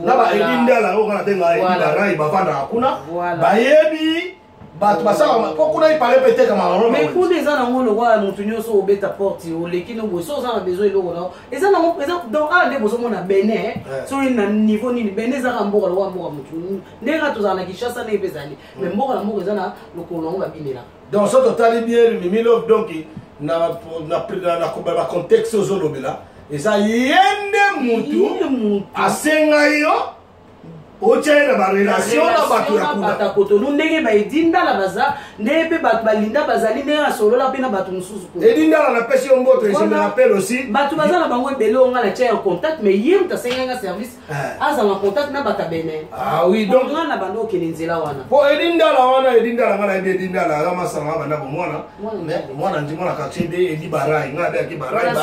na ba elinda la ngana tenga elinda rai bavanda hakuna bayebi bato basala pokuna ipare pete kama ngoro mais pour des ans ngolo wa mutu nyoso obeta porte oleki no boso za besoin eloko na eza na donc a de boso mona Benin so na niveau nini Benin za mboka wa mboka mutu ndenga tozana na Kinshasa na ebezali mais mboka na mboka eza na lokolo ngo babinela donc so total bien Mimi Love donc na ba contexte ozolobela eza yende mutu asenga yo ochaina ba relation na bato ya kuna bata kotonou ndenge ba edindala baza ndebe bato balinda bazali ndenge solola pe na bato mususu kuna edindala na pesi omboto je me rappelle aussi bato baza na bango ebele onga na tia en contact mais yem ta senga service aza na contact na bata Benin oui donc na bando okene nzela wana po edindala ngana edindala ala masanga bana ko mwana ndimo na kakchede edi barai ngana be ki barai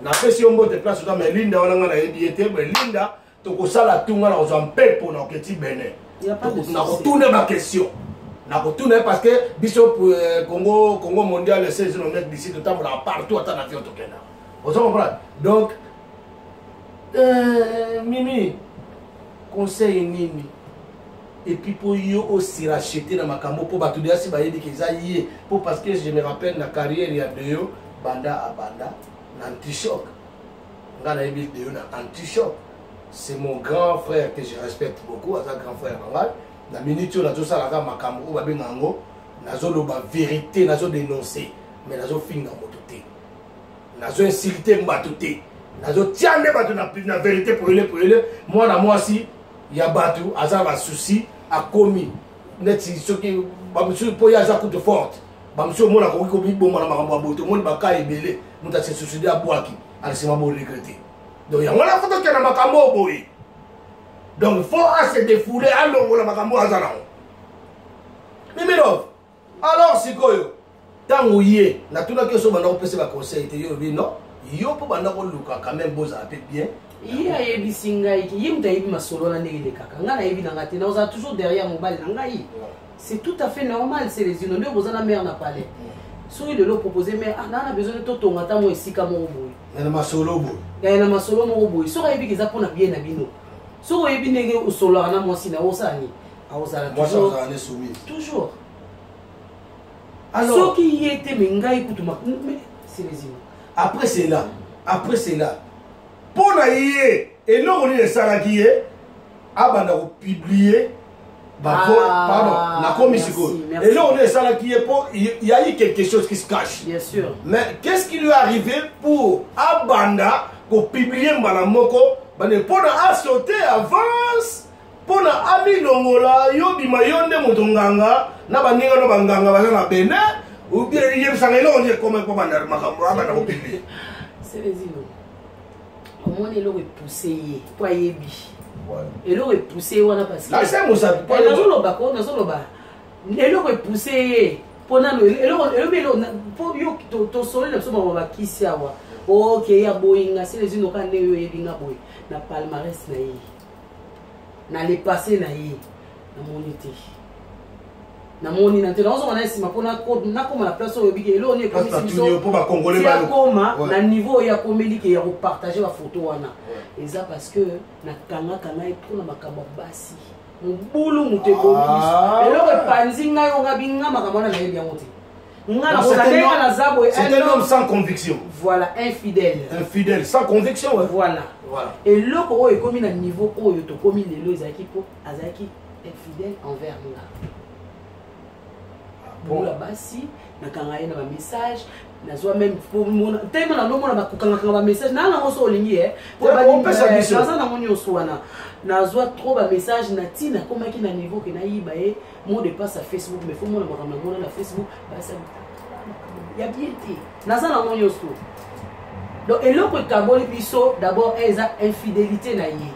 na pesi omboto place na melinda wana ngana edi ete melinda tokosala tunga na kozwa mpepo na oketi Benin na kotourne ba question na kotourne parce que biso Congo mondial c'est un mec d'ici tout temps partout à avion tokenda vous comprenez donc Mimi conseil nini et puis pour yo aussi racheter na makambo pour bato de asi bayebi que ça yé pour parce que je me rappelle la carrière ya de yo banda à banda na anti-choc ngana yebi de yo na anti-choc. C'est mon grand frère que je respecte beaucoup, c'est un grand frère. La minute où nous avons makambo babengango, nazo ba vérité, nazo dénoncer, mais nazo finga mototé. Nazo insulter mbatoté. Nazo tiande batu na vérité pour ele. Moi na moi si ya batu aza ba souci a commis. Net si ce qui ba monsieur poya za coup de forte. Ba monsieur mona ko ko biboma na makambo boto, moni ba ka ebele, muta se suicide abwaki, alisema bo regretter. Donc il y a une photo qui est dans ma cambo boy. Donc il faut se défouler à l'eau la makambo azana. Mimi Love. Alors si koyo. Tango yé, na tuna ke so bana opese ba conseil te yo bi non. Yo po bana ko luka quand même boza peut bien. Il y a yebi singa iki yimta yebi masolo na ndenge kaka. Ngana yebi na ngati na oza toujours derrière mobile na ngai. C'est tout à fait normal, c'est les inondés boza na mère na palais. Soki de l'eau proposé mais on a besoin de tout ton matin moi ici comme on na masolo boy. Ya na masolo mo boy. Soki yebi kiza pona bien na bino. Soki yebi ndenge osolo na moi si na osani. A osala toujours. Moi ça est soumis. Toujours. Alors soki yete mengai kutuma c'est les îles. Après c'est là. Pour naïe et là on est salaki abanda ko publier. Pardon, la commission. Et là, on est ça là qui est pour. Il y a eu quelque chose qui se cache. Bien sûr. Mais qu'est-ce qui lui est arrivé pour Abanda pour publier Malamoko? Ben, pour sauter avance pona ami longola yo bima yo nde moto nganga na baninga no banganga baza na bene ou bien yebisanga eloko nde ekoma mpo banda makambo abanda kopibli selezino omoni eloko epousse ye po ayebi eloko epousse ye wana parce que nazoloba eloko epousse ye mpo nano po yo tosole na biso bango bakisi awa oke ya boyinga selezino ka nde yo oyebinga boye na palmarès na ye na le passé na ye namoni te namoni na te nazomona nsima mpo nakoma na place oyo obiki eloko ni ekomisi biso akoma na niveau oyo akomeli ke ya kopartage bafoto wana eza parce que nakangakanga ye mpona makambo ya basi mobulu moto ebomi biso eloko epanzi ngai oyo ngabinga makambo wana nayebi yango te c'est un homme sans conviction. Voilà, infidèle. Infidèle, sans conviction. Ouais. Voilà. Et l'autre, il est comme un niveau où il est comme les Azaki infidèle envers nous. Bon là-bas, si, on a un message, on a même tellement un message, on a un message, nazwa trop ba message na tina comme qui na niveau que na yiba e mot de passe à Facebook mais faut moi na Facebook ba ça ya bien té naza na monyo so donc eloko kaboli biso d'abord eza infidélité na ye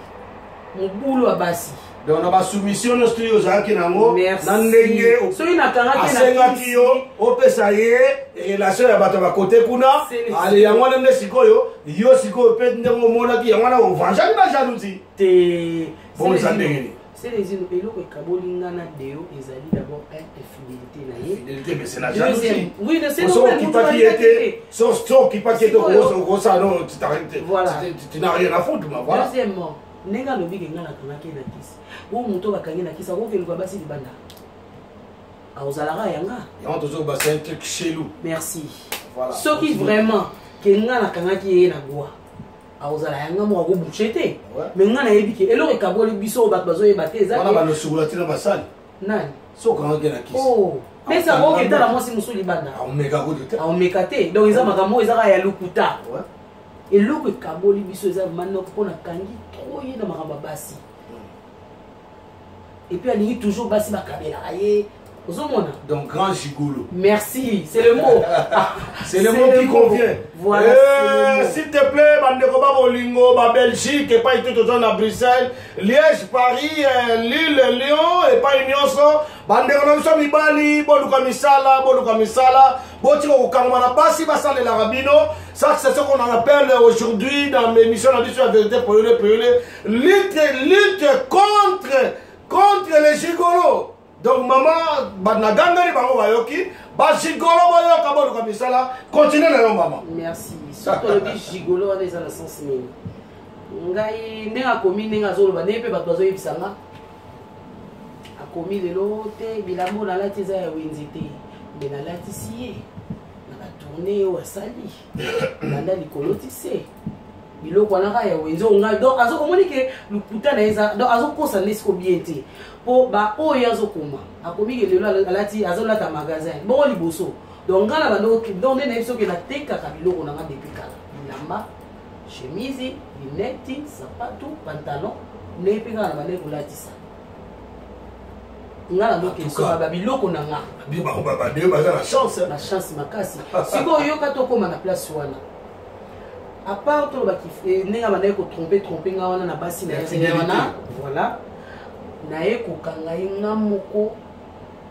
mon boulot à basi donc na ba soumission no studio za ki nango na ndenge so ina kanga ke na asenga kiyo opesa ye relation ya bato ba côté kuna ale yango nde sikoyo yo sikoyo pe ndengo mona ki yango na ovanja na jalousie te bon ça ndenge c'est les îles eloko kaboli ngana deo ezali d'abord infidélité na ye infidélité mais c'est la jalousie oui de c'est normal qui pas qui était so qui pas qui était gros ça non tu t'arrêtes voilà tu n'as rien à foutre ma voilà deuxièmement nenga lobi ke ngana kangaki na kisi bo muto bakangi na kisa ko keluka basi libanda aozalaka yanga yango tozo ba c'est un truc chelou merci voilà ce qui vraiment ke ngana kangaki ye na gwa aozala yanga mo ko bouchete mais ngana yebi ke eloko kaboli biso bato bazo yebate za wana ba no sugula tina basali nani so kangaki na kisa oh mais ça ko ketala mo si musu libanda omeka ko te omeka te donc eza makambo eza ya lukuta eloko ekaboli biso eza manoko mpona kangi trop ye na makambo basi et puis alingi toujours basi bakabelaka ye ozomona donc grand gigolo merci c'est le mot c'est le mot qui convient voilà s'il te plaît bandeko ba bolingo ba Belgique et pas été tozo à Bruxelles Liège Paris Lille Lyon et pas nyonso bandeko na biso mibali boluka misala botiko kokangama na basi basalela rabino ça c'est ce qu'on appelle aujourd'hui dans l'émission la vérité pour lutte contre les gigolos. Donc maman na gangari bango bayoki ba gigolo bayoka boluka misala continue na yo maman merci surtout le gigolo on est dans le sens nini ngai nenga komi nenga zoloba ne pe bato bazo yebisanga akomi lelo te bilamo na lati za ya wenzite mais na lati siye na ba tourner au asali nanda likolo tise biloko wana ka ya wenzo nga donc azo komoni ke lukuta na eza donc azo kosa nesko bien te po ba oyo azo koma akomi ke lelo alati azo lata magasin bon liboso donc ngala bando donc ne neso ke na teka ka biloko na nga depuis kala bilamba chemise lunette sapato pantalon ne peka na bale kolatisa ngala donc so ba biloko na nga bi ba ba de ba na chance makasi siko yo ka to koma na place wana à part tout le qui n'est pas tromper nga na basi na wana voilà na eko kanga nga moko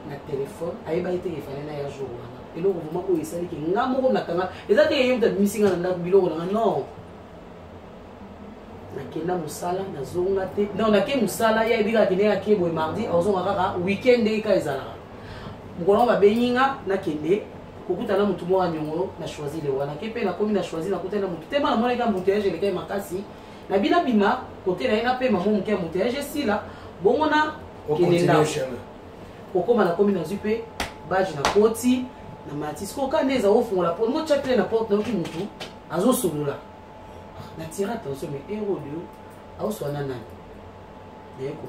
na téléphone ayeba ite efane na ya jour wana eloko vraiment ko esali ki nga moko na kanga ezate yemta misinga na ndako biloko na non na kenda musala na zonga te non na ke musala ya ebika kende ya ke boy mardi ozonga kaka weekend ka ezala ngolo ba benyinga na kende kokutana mutu mwa nyongo na choisir le wana kepe na komi na choisir na kutana mutu tema na mwana ka muteje le kai makasi na bina bima côté na ina pe mamu muke muteje sila bongona kenenda okoma na komi na zupe badge na poti na matis ko ka neza ofungola porte mo chaque na porte na ki mutu azo solola na tira attention mais héros de au swana nani yeko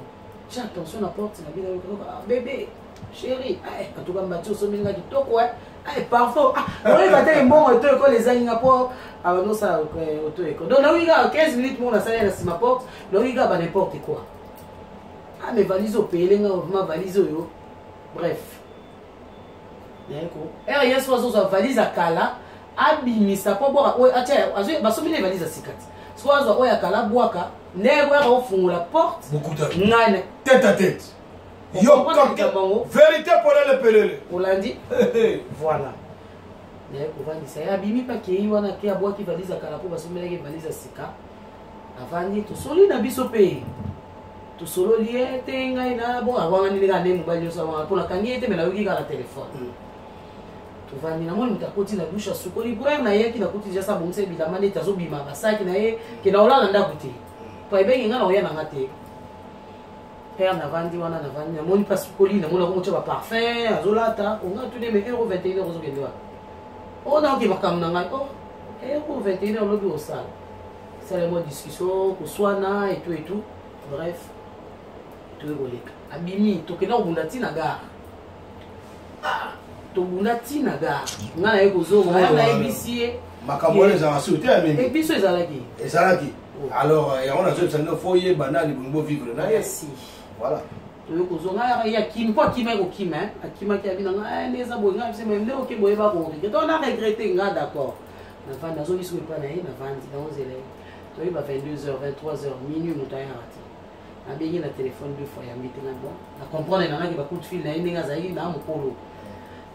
cha attention na porte na bina bébé chérie en tout cas Mathieu sominga kitoko parfois oui bataille bon auto école les aïnga pour avant ça auto école donc là il y a 15 minutes pour la salle à ma porte là il y a n'importe quoi ah mais valise au pays ma valise yo bref yako yes was so valise akala abimisa po boka o atia azo basomile valise sikati soit zo oya kala bwaka nego ya ofungula porte beaucoup de ngane tête à tête yo vérité pour le pelele olandi voilà yako valise ya bimi pa kei wana ke abwaki valise akala po basomile ke valise sika avandi to soli na biso pe to solo lié te ngai na bo awanga ni nga ne mobali yo sawa pona kangi ete mena yoki kala téléphone to vandi na moni mutakoti na douche sukoli pour na yeki na kuti ja sa bonse bilama ne tazo bima basaki na ye ke na olala ndakuti po ebe nga na oya na ngate père na vandi wana na vandi na moni pas sukoli na mona ko ba parfum azolata onga tu ne me euro 21 euros okende wa ona ki bakam na ngai oh euro 21 euros lobi osala c'est le mot discussion ko swana et tout bref abimi tokenda kobunda ntina gare tobunda ntina gare nga na ye kozonga nga nayebisi ye makambo wana ezalaka soki te ya mingi biso ezalaki alors yango nazoyebisanga fo oyeba nani bolingi bovivre na ye voilà toye kozonga ye akimi mpo akima ekokima akimaki abinanga nde eza boye nga bisema nde oke boyeba korige to na regrete nga d'accord navandi nazongisi koyepa na ye navandi naozela ye toyeba 22h 23h minuit moto ayaka te abengi na téléphone 2 fois yambi te na bon na comprendre na naki ba coup de fil na ndenge azali na mokolo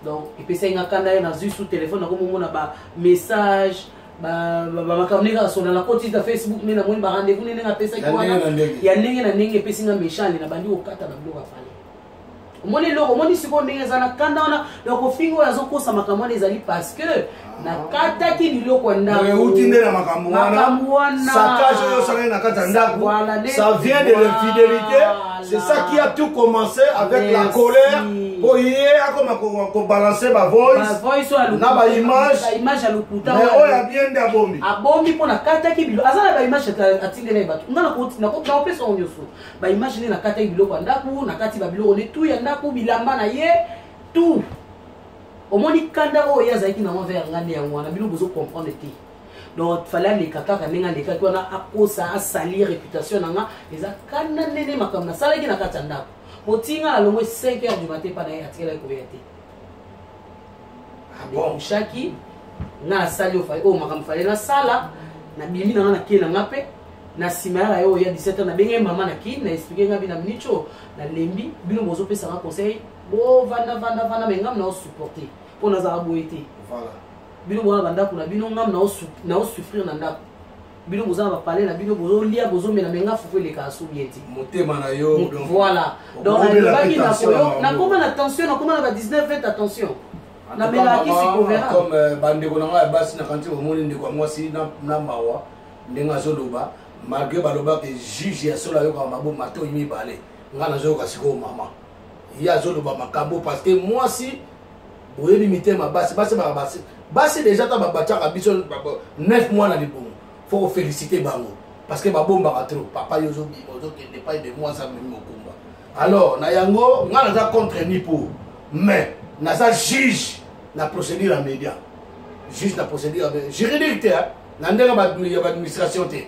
donc epesa nga kanda ye na zui sous téléphone na komona ba message ba makamneka sona na koti ta Facebook ne na moni ba rendez-vous ne nga pesa ki wana ya ndenge na ndenge epesi nga méchant na bandi okata na biloko afale omoni loko omoni siko ndenge ezana kanda wana donc ofingo azokosa makambo ezali parce que na kataki biloko ndako uti nde na makambo wana saccage oyo osala na kata ndako ça vient de l'infidélité c'est ça qui a tout commencé avec la colère po ye akoma kobalancer ba voice na ba image ya lokuta mais oyo abiende abombi mpo na kataki biloko aza na ba image atindela ye bato nga na opesa o nyonso ba image nde na kataki biloko ya ndako na kati ba biloko ne tu ya ndako bilamba na ye tout omoni kanda oyo azalaki na envers nga nde yango wana bino bozo comprendre te donc fallait aleka kaka ndenge alekaki wana akosa asali réputation na nga eza kanda ndenge makambo nasalaki na kati ya ndako motinga alongwe 5h du matin mpa na ye atikelaki kobeya te abekushaki nga asali oyo makambo fale nasala nabimi na nga nakei na nga mpe na nsima yaka ye oyo ya 17h nabenge mama na kini na explike nga bina minicho nalembi bino bozopesanga conseil vanda me ngam na osupporte mpo nazala boye te bino bona bandako na bino ngam na osouffrir na ndako bino bozala bapale na bino bozolia bozomela me nga fufu eleka aso bien te motema na yo voilà donc alobaki na koyo nakoma na tension nakoma na ba 19 attention namelaki sikovera comme bandeko na nga ya basi nakanti omoni ndeko ya mwasi na mawa ndenge azoloba malgré balobaki juge ya solo ayokaka maboma te oyi mibale nga nazoyoka sikoyo mama ye azoloba makambo parce que mwasi oyebi mitema basi déjà ta babatiaka biso 9 mois na libumu faut féliciter bango parce que babombaka trop papa yo ozobima ozokende epai de mwasi amemi mokumba alors na yango nga naza contre ni pour mais naza juge na procédure ya média juge na procédure juridique te na ndenge ya baadministration te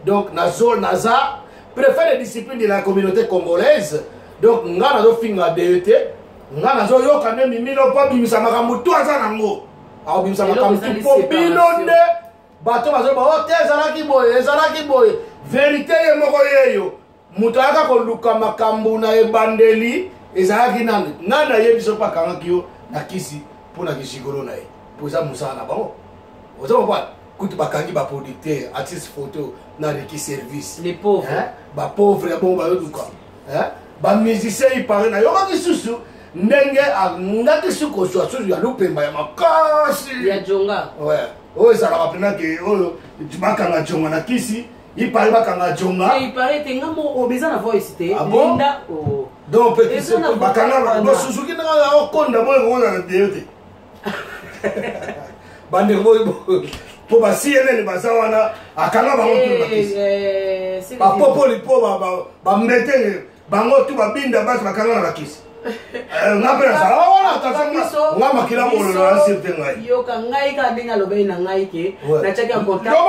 donc naza préfet de discipline de la communauté congolaise donc nga nazofinga deye te nga nazoyoka nde mimino mpo abimisa makambo tu aza nango aobimisa makambo tu mpo bino nde bato bazoloba o te ezalaki boye verité ye moko yeyo moto ayaka koluka makambo na ebandeli ezalaki nani nga nayebi so mpo akangaki yo na kisi mpo na kishikolo na ye mpo eza mosala na bango oza mopana kutu bakangi baproducteur artiste photo na reki service bapauvre ya bongo bayoluka bamusicien ipare na yokaki susu ndenge angaki suku ozwa susu ya lupemba ya makasi ya jonga oyo ezalaka mpenake oyo bakanga jonga na kisi ipare bakanga jonga ipare te nga mo obeza na voice te linda donc bakanga susuki ndanga okonda boyo kozala deyo te bandeko boyo po ba CNN baza wana akanga bango tu bakisi bapopoli po bambete bango tu babinda basi bakanga na bakisi Ngapela sala wana attention nga makila molo na sirte ngai. Yo ka ngai ka ndinga lobe na ngai ke na chaki en contact. No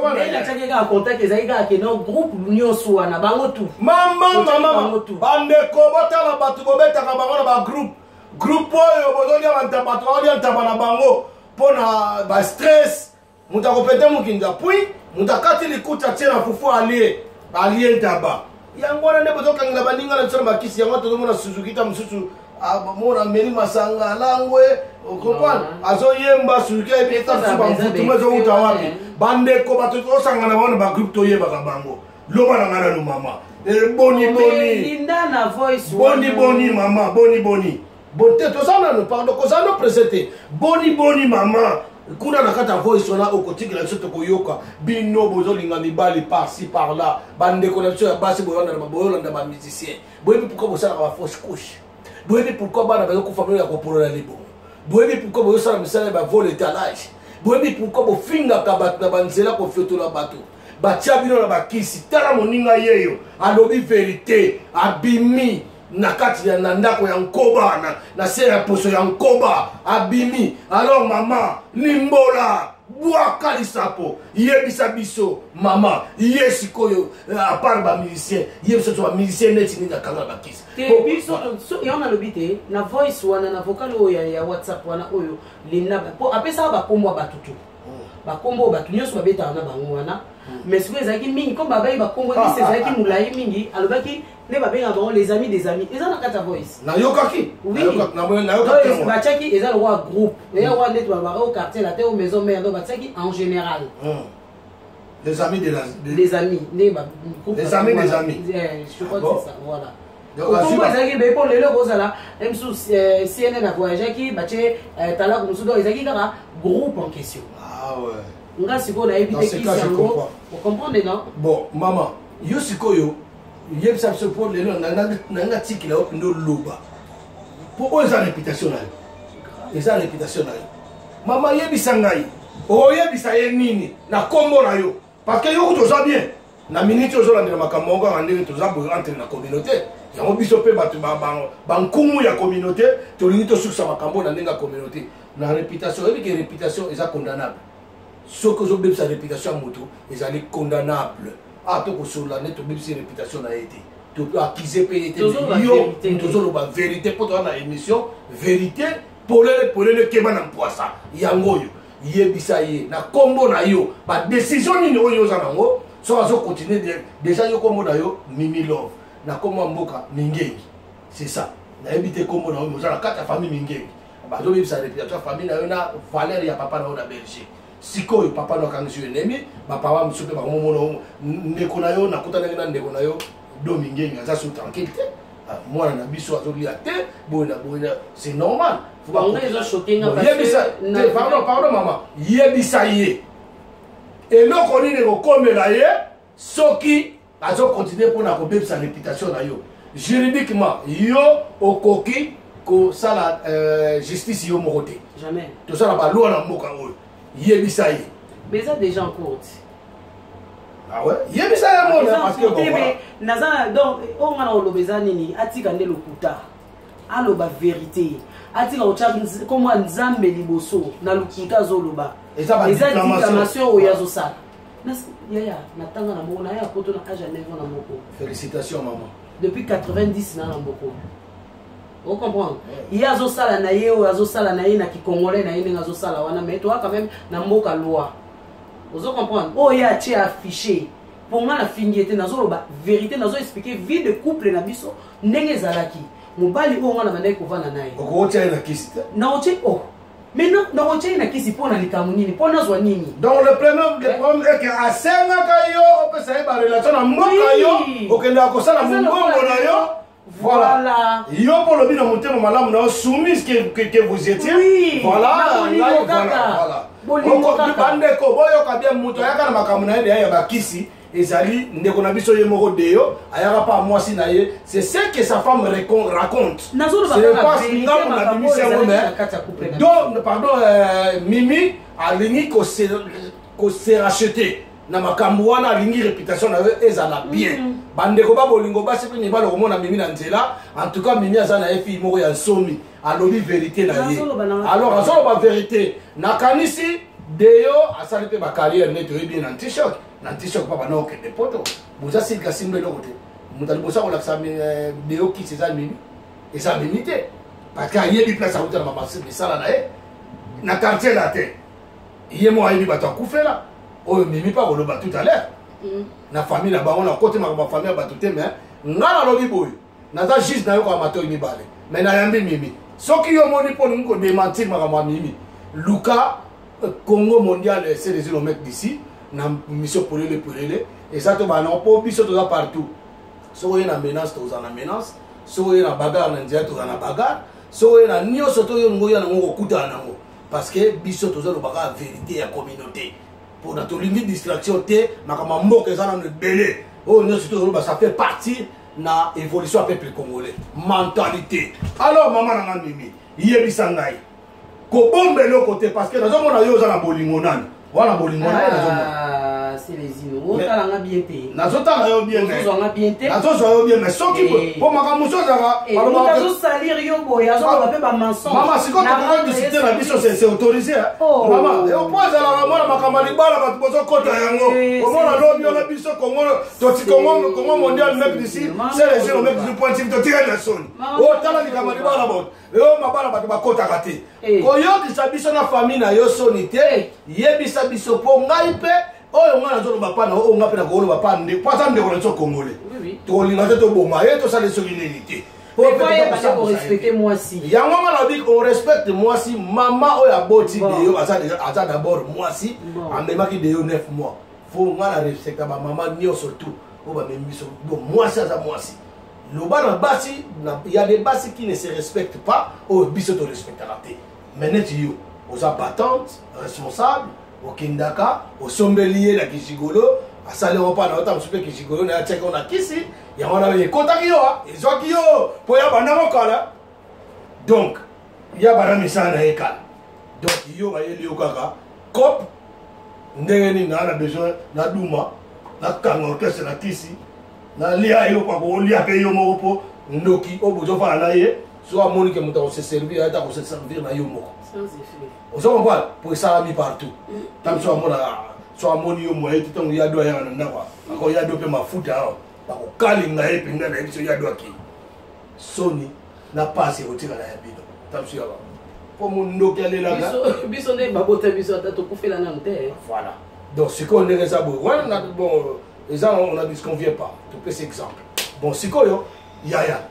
bana ye. Na chaki ka contact ezai ka ke no groupe nyonso wana bango tu. Mama bandeko botala batu bobetaka bango na ba groupe. Groupe oyo bozolia bantaba to olia ntaba na bango pona ba stress. Muta kopete mukinda puis muta kati likuta tena fufu alie ntaba. Yango wana ndebo tokangela baninga na tsoma makisi yango tozomona Suzuki ta mususu mona meli masanga langwe comprendre azoyemba Suzuki ebita suba mfutu mezo uta wapi bandeko bato osangana bana ba groupe toyebaka bango loba na ngana no mama boni linda na voice boni mama boni bonte tozana no pardon kozana presenter boni mama kuna nakata voice wana okotikela biso tokoyoka bino bozolinga mibali par-ci par-là bandeko na biso ya basi boyolanda ba musicien boyebi pourquoi bosalaka ba fausse couche boyebi pourquoi bana bazokufa bino ya kopolola libongo boyebi pourquoi bozosala misala ya bavole étalage boyebi pourquoi bofingaka bato na banzela kofetola bato batia bino na bakisi tala moninga yeyo alobi verité abimi na kati ya ndako ya nkoba na se ya poso ya nkoba abimi alors mama limbola bwaka lisapo yebisa biso mama yesikoyo à part ba musicien yebisa to ba musicien neti ni kanga bakisa te biso so yona lobite na voice wana na vocal oyo ya WhatsApp wana oyo linda po apesa ba kombo batutu ba kombo batu nyonso babeta na bango wana mais ce que ezaki mingi comme babai ba kombo ni ezaki mulai mingi alobaki ne babenga bango les amis des amis eza na kata voice na yokaki oui na yokaki ba chaki eza le roi groupe et roi net ba au quartier la terre aux maisons mère donc ba chaki en général les amis des amis ne ba les amis des amis je crois que c'est ça voilà donc ezaki be pour lelo kozala msu CNN na voyage ki ba che tala ko musudo ezaki kaka groupe en question ouais nga siko na ebite ki sango vous comprenez non bon maman yo sikoyo yebisa biso mpo lelo nanga tikila yo ndo loba mpo oyo eza réputation na yo eza réputation na yo mama yebisa ngai oyebisa ye nini na kombo na yo parce que yo toza bien na minute ozolandela makambo ngo kaka ndenge toza boye entre na communauté yango biso mpe bato bankumu ya communauté tolingi tosukisa makambo na ndenge ya communauté na réputation oyebi ke réputation eza condamnable soki ozobebisa réputation ya moto ezali condamnable tokosolola nde tobebisi réputation na ye te akize mpe ye te yo tozoloba vérité mpo toza na émission vérité polele keba na mpwasa yango oyo yebisa ye na kombo na yo badécision nini oyo oza nango so azocontinue déjà yo kombo na yo Mimi Love na kombo ya mboka Mingengi c'est ça nayebi te kombo na yo oza na kati ya famille Mingengi bazobebisa réputation ya famille na yo na valeur ya papa na yo na Belgique sikoyo papa no akangi yo enemi bapapa mosusu mpe bakomomona ndeko na yo nakutanaki na ndeko na yo do Mingengi aza so tranquille te mwana na biso azolia te boyena c'est normal pardon mama yebisa ye eloko nini ekokomela ye soki azokontinue mpona kobebisa réputation na yo juridiquement yo okoki kosala justice yo moko te tosala balwa na mboka oyo yebisa ye mais ça déjà en cours ah ouais yebisa ye mona parce que bon naza donc on ngana olobeza nini atika nde lokuta aloba vérité atika ocha comme nzambe liboso na lokuta zoloba eza diffamation oyo azosala yaya natanga na moko na ya poto na age 9 ans na moko félicitations maman depuis 90 na moko on comprend il y a azosala na ye oyo azosala na ye na kikongolais na ye ndenge azosala wana mais toi quand même na mboka loi ozo comprendre oyo ya tie affiché pour nga na fingi ete nazoloba vérité nazo expliquer vie de couple na biso ndenge ezalaki mobali oyo nga na bandaki kovanda na ye okotia ye na kisi te na otie mais non na otie ye na kisi mpo na likambo nini mpo nazwa nini donc le problème est que asengaka yo opesa ye barelation na mboka yo okendaka kosala mongongo na yo voilà yo mpo lobi na motema malamu na yo soumise que vous étiez oui. Voilà bandeko boyoka bien moto ayaka na makambo na ye deya ya bakisi ezali ndeko na biso ye moko deyo ayaka pa mwasi na ye c'est ce que sa femme raconte c'est pas ngambo na bimisi yango mais donc pardon Mimi alingi kose racheter na makambo wana alingi réputation na yo ezala bien bandeko ba bolingo basi pe mibali komona mimi na nzela en tout cas mimi aza na fille moko ya nsomi alobi vérité na ye alors azoloba vérité nakanisi deyo asali pe bacarrière neti oyebi na t-shirt pa bana okende poto boza silika simba eloko te moto alibosa kolakisa deyo kisi eza mimi eza mimi te parce que ayebi place akutana misala na ye na quartier na te ye mo ayebi bato akufela oyo mimi pa koloba tout à l'heure na famille na bango na kote makambo ya famille ya bato te mais nga nalobi boyo naza juste nayoka matoi mibale mais nayambi mimi soki yo moni mpo ningi kodementir makambo ya mimi luka Congo mondial c'est les mecs d'ici na mission polele et ça to bana po biso to partout so na menace to na menace so na bagarre na ndia to na bagarre so na nyoso to yo ngoya na ngo kuta na ngo parce que biso to zo baka vérité ya communauté pour na to limite distraction te na kama mboka za na belé oh nyoso to ba ça fait partie na évolution peuple congolais mentalité alors maman na ngami yebisa ngai ko bombe le côté parce que nazo mona yo za na bolingo nani wana bolingo na nazo mona c'est les îles otala nga bien te nazo tala yo bien nazo nga bien te nazo zo yo bien mais soki po makamuso za baloba nazo salir yo boya zo ba pe ba mensonge maman siko to ko discuter na biso c'est autorisé maman et au point za la mona makamali bala ba bozo kota yango o mona lobi yo na biso Congo to ti Congo mondial mec d'ici c'est les îles mec du point de tirer la zone o tala ni kamali bala ba yo mabala ba ba kota kate koyokisa biso na famille na yo soni te yebisa biso po ngai pe oyo nga nazoloba pa na oyo nga mpe na koloba pa nde po aza ndeko na biso congolais tokolinga te toboma ye tosala soki nini te yango nga nabi on respecte mwasi mama oyo aboti deyo aza d'abord mwasi amemaki deyo 9 mois fo nga na respecta bamama nyonso tout oyo bamemi biso bon mwasi aza mwasi loba na basi il y a des basi qui ne se respectent pas oyo biso to respectaka te mais neti yo oza battante responsable okendaka osombeli ye na kishigolo asali opa na ota msupe kishigolo na cheka ona kisi yango na ekotaki yo ezwaki yo po ya banda mokala donc ya bana misala na ye kala donc yo bayeli yo kaka cop ndenge nini na besoin na duma na kanga orchestre na kisi na lia yo kwa kolia pe yo moko po ndoki obozofala na ye so amoni ke moto se servir ata ko se servir na yo moko on se comprend pour ça mi partout tam so amoni yo moye titongo ya do ya na kwa ako ya do pe mafuta hao bako kalinga epe nga na biso ya do aki soni na passe otika na ya bido tam so ya ba po mundo kelela biso ne babota biso ata to kufela na nte voilà donc ce qu'on est ça bon les gens on a dit qu'on vient pas tout petit exemple bon c'est quoi yo yaya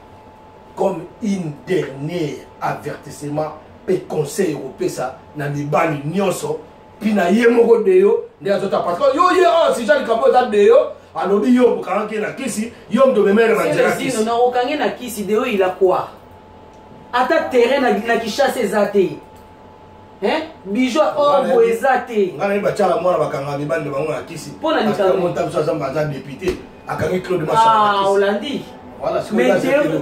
comme une dernier avertissement pe conseil européen ça na mibali nyonso pina ye moko deyo nde azota parce que yo ye si jali kapo za deyo alobi yo bukangi na kisi yo ndo memere banjera kisi na okangi na kisi deyo il a quoi ata terrain na kishase ezate hein bijo obo ezate ngana ba chala mwana bakanga mibali bango na kisi pona ni ka monta so za mbaza député akangi Claude Machar Hollandi voilà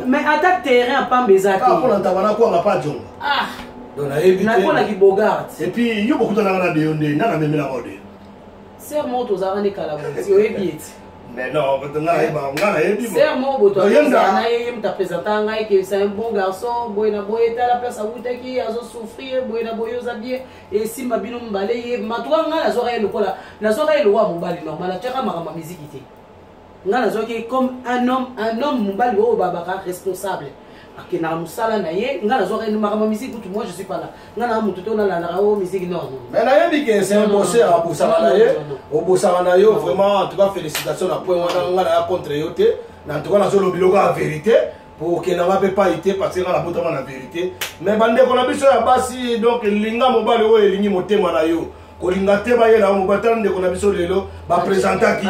mais ata terrain pamba ezate pona ntabana kwa ngapa jonga donc na kona ki Bogart et puis yo beaucoup na de yonde na memela mode c'est moto za rane kala bonzi oyebi mais non ngana yebi c'est mo boto na ye mta présenter ngai que c'est un bon garçon boyna boyeta la place awuta ki azo souffrir boyna boyoza bien et si mabino mbale ye matwa ngana zo re lokola na zo re lo wa mobali normal na teka makama musique te ngana zo ki comme un homme mobali o babaka responsable akena musala na ye ngana zo re makama musique tout moi je suis pas là ngana mutu to na la o musique non mais na yebi que c'est un bosseur à bosala na ye au bosala na yo vraiment en tout cas félicitations na point wana ngana ya contre yo te na tout cas na zo lo biloko la vérité pour que na va pas été parce que na bota na vérité mais bande ko na biso ya basi donc linga mobali o elingi motema na yo kolinga te ba yela mo batande ko na biso lelo ba présenter ki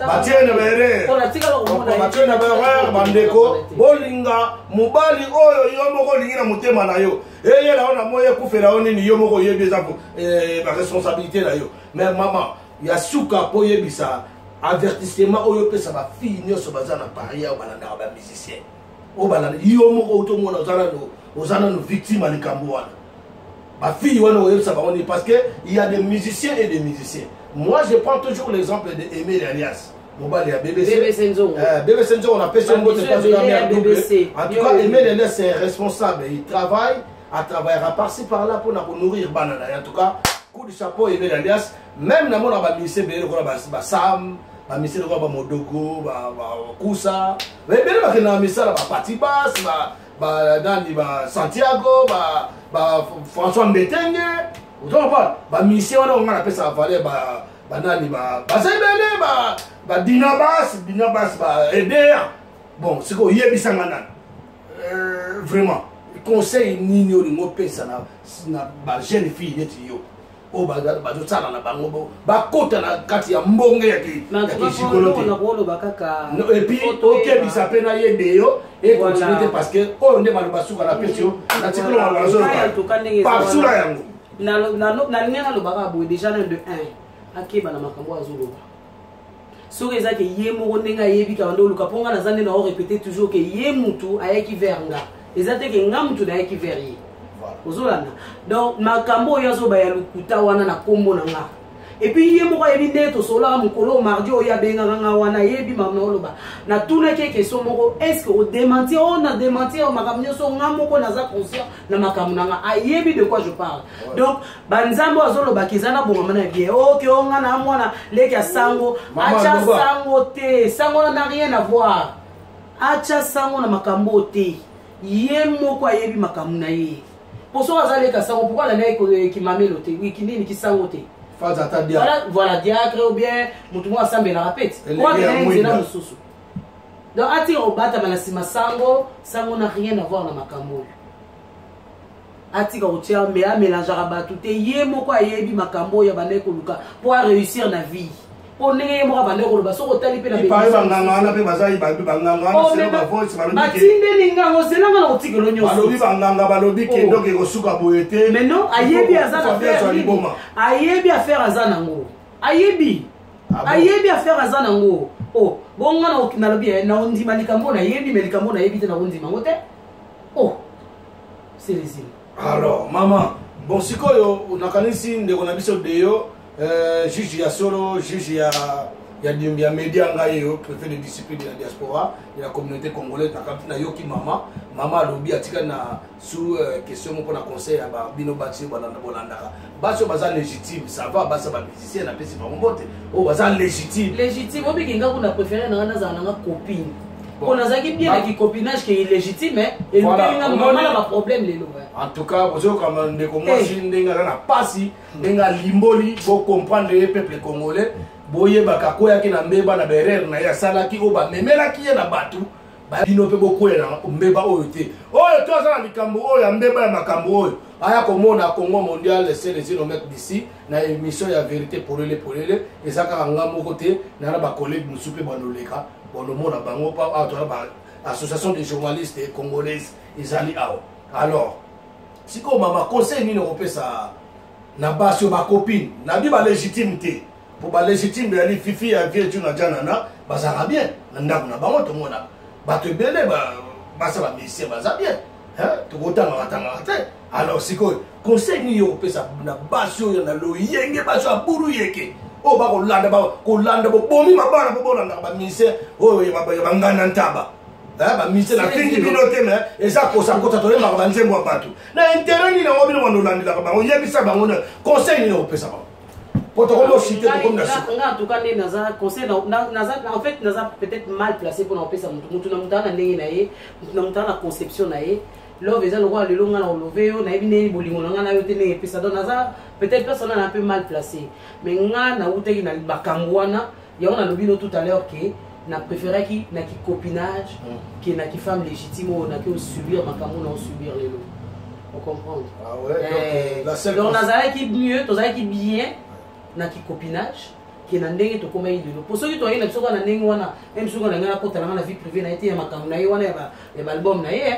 ba tiene bere ko na tika lo ko ba tiene bere bandeko bolinga mobali oyo yo moko lingira motema na yo yela ona moye kufela oni ni yo moko yebeza ko ba responsabilité na yo mais maman ya suka po yebisa avertissement oyo pesa ba fille nyoso bazana paria balanda ba musicien o balanda yo moko to mona ozana no victime alikambo wana ma fille wana oyebisa bango parce que il y a des musiciens et des musiciens Moi, je prends toujours l'exemple de Aimé Alias. Mobali à BBC. BBC Nzongo. BBC Nzongo, on appelle ça un BBC. En tout cas, Aimé Alias, c'est responsable. Il travaille, à travaillera par-ci par-là pour nourrir Banana. En tout cas, coup de chapeau, Aimé Alias. Même dans mon ministère, il y a Sam, il y a Modogo, Kousa. Mais il y a un parti basse, Santiago, François Mbetenge. Vous comprenez? Ministère, on appelle ça banani bazebele dinabas aider bon c'est quoi yebisanga nan vraiment conseil nini olingo pesa na ba jeune fille neti yo o bazosala na bango bakota na kati ya mbonge ya kisikolote et puis okebisa pe na yebe yo et continuer parce que oyo nde baloba suka na pesi yo na tikolo na bazoloba papsula yango nalingi nalobaka boye déjà de 1 akeba na makambo azoloba soki eza ke ye moko ndenge ayebi kaka nde oluka mpo nga naza nde na orépété toujours ke ye mutu ayaki vers nga eza te ke nga mutu nayaki vers ye ozolanda donc makambo oyo azoba ya lokuta wana na nkombo na nga epuis ye moko ayebi nde tosolaka mokolo mardi oyo abengaka nga wana ayebi makambo na oloba natunaki question moko est ce que odementir o na démentir makambo nyonso nga moko naza conscient na makambo na nga ayebi de quoi je parle donc banzambe azolobaki eza na bongama na bien oke o nga na mwana leki ya sango acha sango te sango na rien à voir acha sango na makambo te ye moko ayebi makambo na ye poso azaleka sango pourquoi la naye kimamelo te oui kinini kisango te voilà diacre ou bien mutu mo asambe la répète quoi que nzela mususu donc ati obata manasima sango n'a rien à voir na makambo ati ka otia mea mélangeara batu te ye moko ayebi makambo ya bande ko luka pour réussir na vie pour ndenge moko bande ko luba soko tali pe na be pa banganga na pe bazali banganga na selo ba voice balobi ke batinde lingango zelanga na otikelo nyonso balobi banganga balobi ke donc ko suka boyete mais non ayebi azana faire ayebi affaire azana ngo ayebi affaire azana ngo oh bonga na okinalobi na ondima likambo na yebi me likambo na yebi te na ondima ngote oh c'est les îles. Alors maman bon sikoyo nakanisi ndeko na biso deyo juge ya solo juge ya média ngai yo préfet de discipline de la diaspora de la communauté congolaise na yoki mama alobi atika na sous question mo na conseil ya ba bino bati bolandaka baso baza légitime ça va basa ba musicien na pesi ba mbote o baza légitime obi kinga kuna préférer na za na copine on a zaki bien qui copinage qui est illégitime et nous avons un problème les lois en tout cas vous comme ndeko mwasi ndenga na pasi ndenga limboli pour comprendre le peuple congolais boye bakakoya ki na mbeba na berer na ya salaki o ba memela ki na batu ba bino pe bokoya na mbeba oyo te oyo to za na likambo oyo ya mbeba ya makambo oyo aya komona Congo mondial c'est les kilomètres d'ici na émission ya vérité pour les et ça ka ngamo côté na ba collègue musupe banoleka bonomona bango pa association des journalistes congolaises izali ao alors siko mama conseil ni no pesa na basi ba copine na bi ba légitimité pour ba légitime ya fifi ya vie tu na janana bazara bien na ndako na bango to mona bato belé ba ça ba messieurs baza bien hein to kotanga batanga te alors siko conseil ni yo pesa na basi yo na lo yenge baso aburu yeke o ba kolanda bo bomi mabana bo bolanda ba ministère o ya ba ngana ntaba ba ministère na kingi binote me eza ko sa kota to yema ba nzembo abatu na intérêt ni na ngobino wanolanda ka ba o yebisa ba ngona conseil ni o pesa ba protocole cité comme na nga en tout cas naza conseil naza en fait naza peut-être mal placé pour na pesa mutu na mutana ndenge na ye mutu na mutana conception na ye love eza lokwa lelo nga na olove yo na yebi nini bolingo na nga na yo te ndenge epesa donc naza peut-être personne un peu mal placé mais nga na uteki na makambo wana yango nalobi no tout à l'heure ke na préféré ki na ki copinage ke na ki femme légitime o na ki subir makambo na subir lelo on comprend ah ouais donc nazalaki mieux tozalaki bien na ki copinage ke na ndenge tokoma yi lelo po soki toyei na biso kaka na ndenge wana même soki na nga nakota nanga na vie privée na ye te ya makambo na ye wana ya baalbum na ye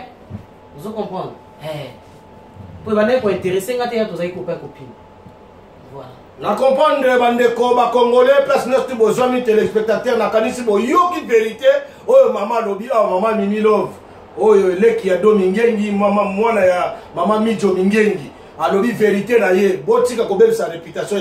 vous comprenez pour bande ko intéresser nga te ya tozalaki copain copine voilà na comprendre bandeko ba congolais place notre besoin téléspectateurs na kanisi bo yoki vérité oyo mama lobi a mama mimi love oyo leki ya do mingengi mama mwana ya mama mijo mingengi alobi vérité na ye botika kobebisa réputation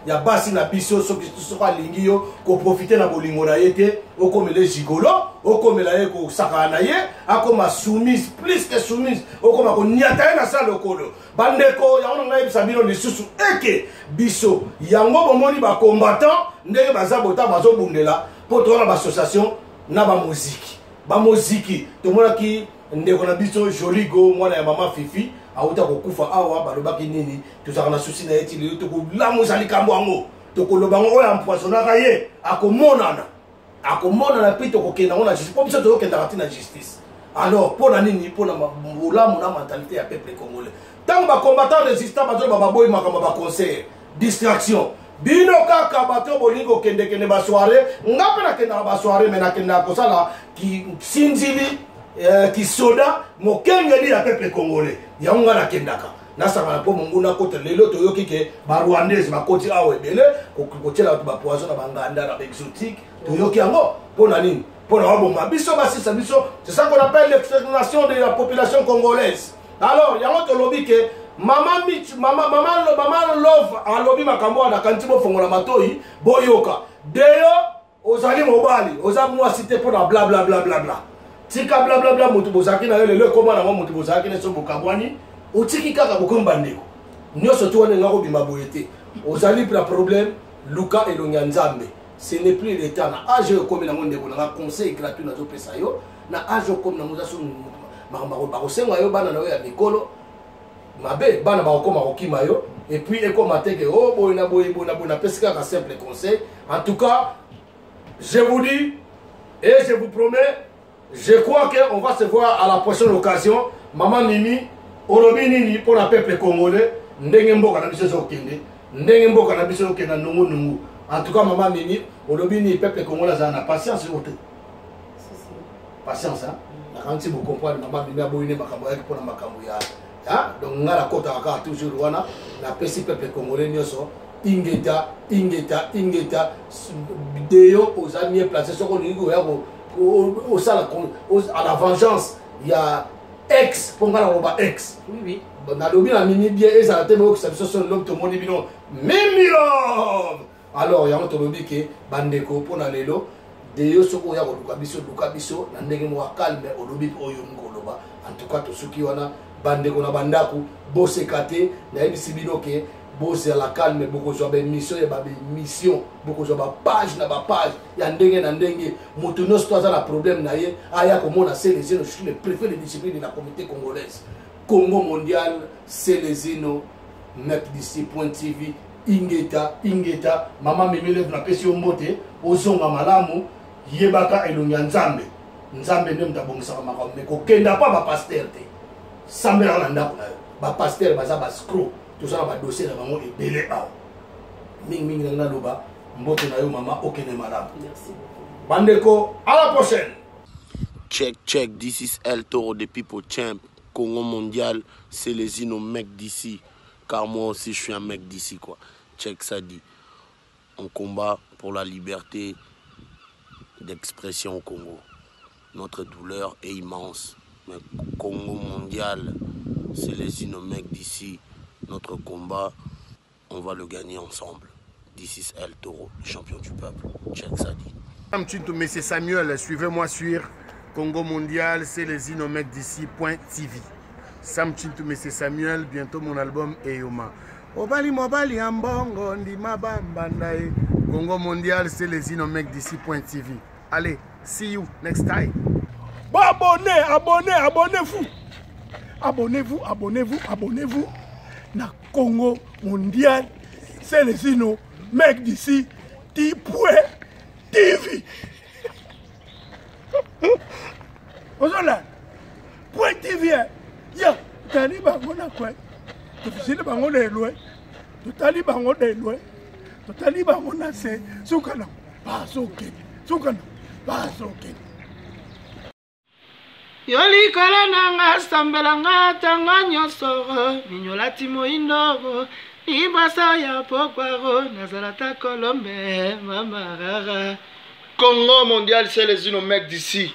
ya basi na biso soki alingi yo koprofite na bolingo na ye te okomela gigolo okomela ye kosakana na ye akoma soumise plus que soumise okoma koniata ye na sa lokolo bandeko yango na ngai yebisa bino lisusu eke biso yango bomoni bacombattant ndenge baza bota bazobundela mpo tozala bassociation na bamoziki tomonaki ndeko na biso joligo mwana ya mama fifi auta kokufa awa balobaki nini tozalaka na susi na ye ti lelo tokolamusa likambo yango tokoloba ngo oyo ampoisonaka ye akomonana mpe tokokenda ngo na justice mpo biso tozokendaka ti na justice alors mpo na nini mpo na bolamu na mentalité ya peuple congolais ntango bacombattant résistant bazoloba baboyi makambo ya baconseil distraction bino kaka bato bolingi kokendekende basoire nga mpe nakendaka basoire me nakendaka kosala kisinzili kisoda mokengeli ya peuple congolais yango nga nakendaka nasangana mpo monguna kota lelo toyoki ke barwandaise bakoti awa ebele kotiela bato bapoison na banganda na baexotique toyoki yango mpo na nini mpo na waboma biso basisa biso c'est ça qu'on appelle l'extermination de la population congolaise alors yango tolobi ke mama love alobi makambo wana kanti bofongola matoi boyoka deyo ozali mobali oza mwasi te mpo na blablabla tika blablabla moto bozalaki na yo lelo ekoma nango moto bozalaki na so bokabwani otiki kaka bokomi bandeko nyonso ti wana engako bima boye te ozali na problème luka elongi ya nzambe ce n'est plus le temps na age oyo ekomi nango ndeko nanga conseil gratuit nazopesa yo na age okomi nango oza so makambo bakosenga yo bana na yo ya mikolo mabe bana bakokoma kokima yo et puis ekoma te ke o boye na boye napesi kaka simple conseil en tout cas je vous dis et je vous promets je crois qu'on va se voir à la prochaine occasion maman Mimi olobi nini pour la peuple congolais ndenge mboka na biso zokende ndenge mboka na biso zokende nungu en tout cas maman Mimi olobi ni peuple congolais a na patience yote patience hein quand vous comprenez maman Mimi aboyine makambo yaki pour na makambo ya donc ngala kota kaka toujours wana na pesi peuple congolais nyoso ingeta deyo aux amis placés soko lingo ya au sala à la vengeance il y a ex pongala roba ex oui na lobi na mini bien ezala te bo ça so l'homme to moni bino mimilo alors yango to lobi ke bandeko pona lelo deyo soko ya luka biso na ndenge mo calme olobi oyo ngoloba en tout cas to suki wana bandeko na bandaku bosekate na yebisi bino ke bose à la calme beaucoup sur des missions et des missions beaucoup sur des pages na ba page ya ndenge na ndenge mutu no sto za problème na ye aya komona Selezino je suis le préfet de discipline de la communauté congolaise Congo mondial Selezino mecdc.tv ingeta mama memele na pesi ombote ozonga malamu yebaka elongi nzambe nde mtabongisa makambo me kokenda pa ba pasteur te sambela na ndako na ba pasteur baza ba screw tout ça va dossier na bango ebele awa mingi na loba mbote na yo mama okene malamu merci beaucoup bandeko à la prochaine check this is El Toro de People Champ Congo mondial c'est les mec d'ici car moi aussi je suis un mec d'ici quoi check ça dit on combat pour la liberté d'expression au Congo notre douleur est immense mais Congo mondial c'est les mecs d'ici. Notre combat, on va le gagner ensemble. This is El Toro, le champion du peuple. Check ça dit. Sam Chintou, Messieurs Samuel, suivez-moi sur Congo Mondial, c'est les mecs d'ici.tv. Sam Chintou, Messieurs Samuel, bientôt mon album Eyoma. Obali mobali ambongo ndima bambandae. Congo Mondial, c'est les mecs d'ici.tv. Allez, see you next time. Bon, abonnez-vous. Abonnez-vous. Na Congo mondial, c'est les mecs d'ici, TV. Ozola, point TV, ya, tali bango na quoi? Tu bango de loin, tu tali bango de loin, tu tali bango na se, soukana, pas ok. Yoli kala nanga sambelanga tanga nyonso minyolati moindo ibasa ya pokwaro nazalata kolombe mama rara Congo mondial c'est les mecs d'ici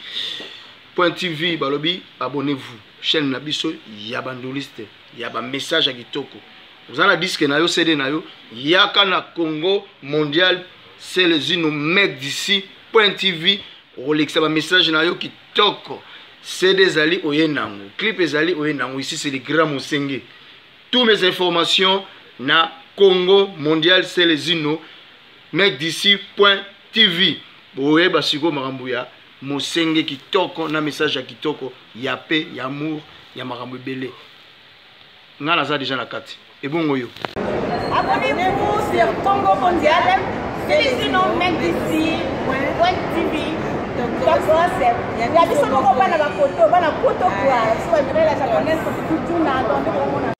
.tv balobi abonnez-vous chaîne nabiso yabandoliste il y a un message à kitoko. Vous avez un disque na yo CD na yo, yaka na Congo mondial, c'est les mec d'ici.tv. Rolex un message na yo kitoko. CD zali oyenango, clip zali oyenango. Ici c'est les grands Mosenge. Toutes mes informations na Congo mondial, c'est les mec d'ici.tv. Boye basiko marambuya Mosenge kitoko na message ya kitoko, ya paix, ya amour, ya marambu belé. Ngana za déjà na kati. Et bon yo. Abonnez-vous sur Congo Mondial, c'est les mec d'ici.tv. Il y a des gens qui ont pas la photo, quoi.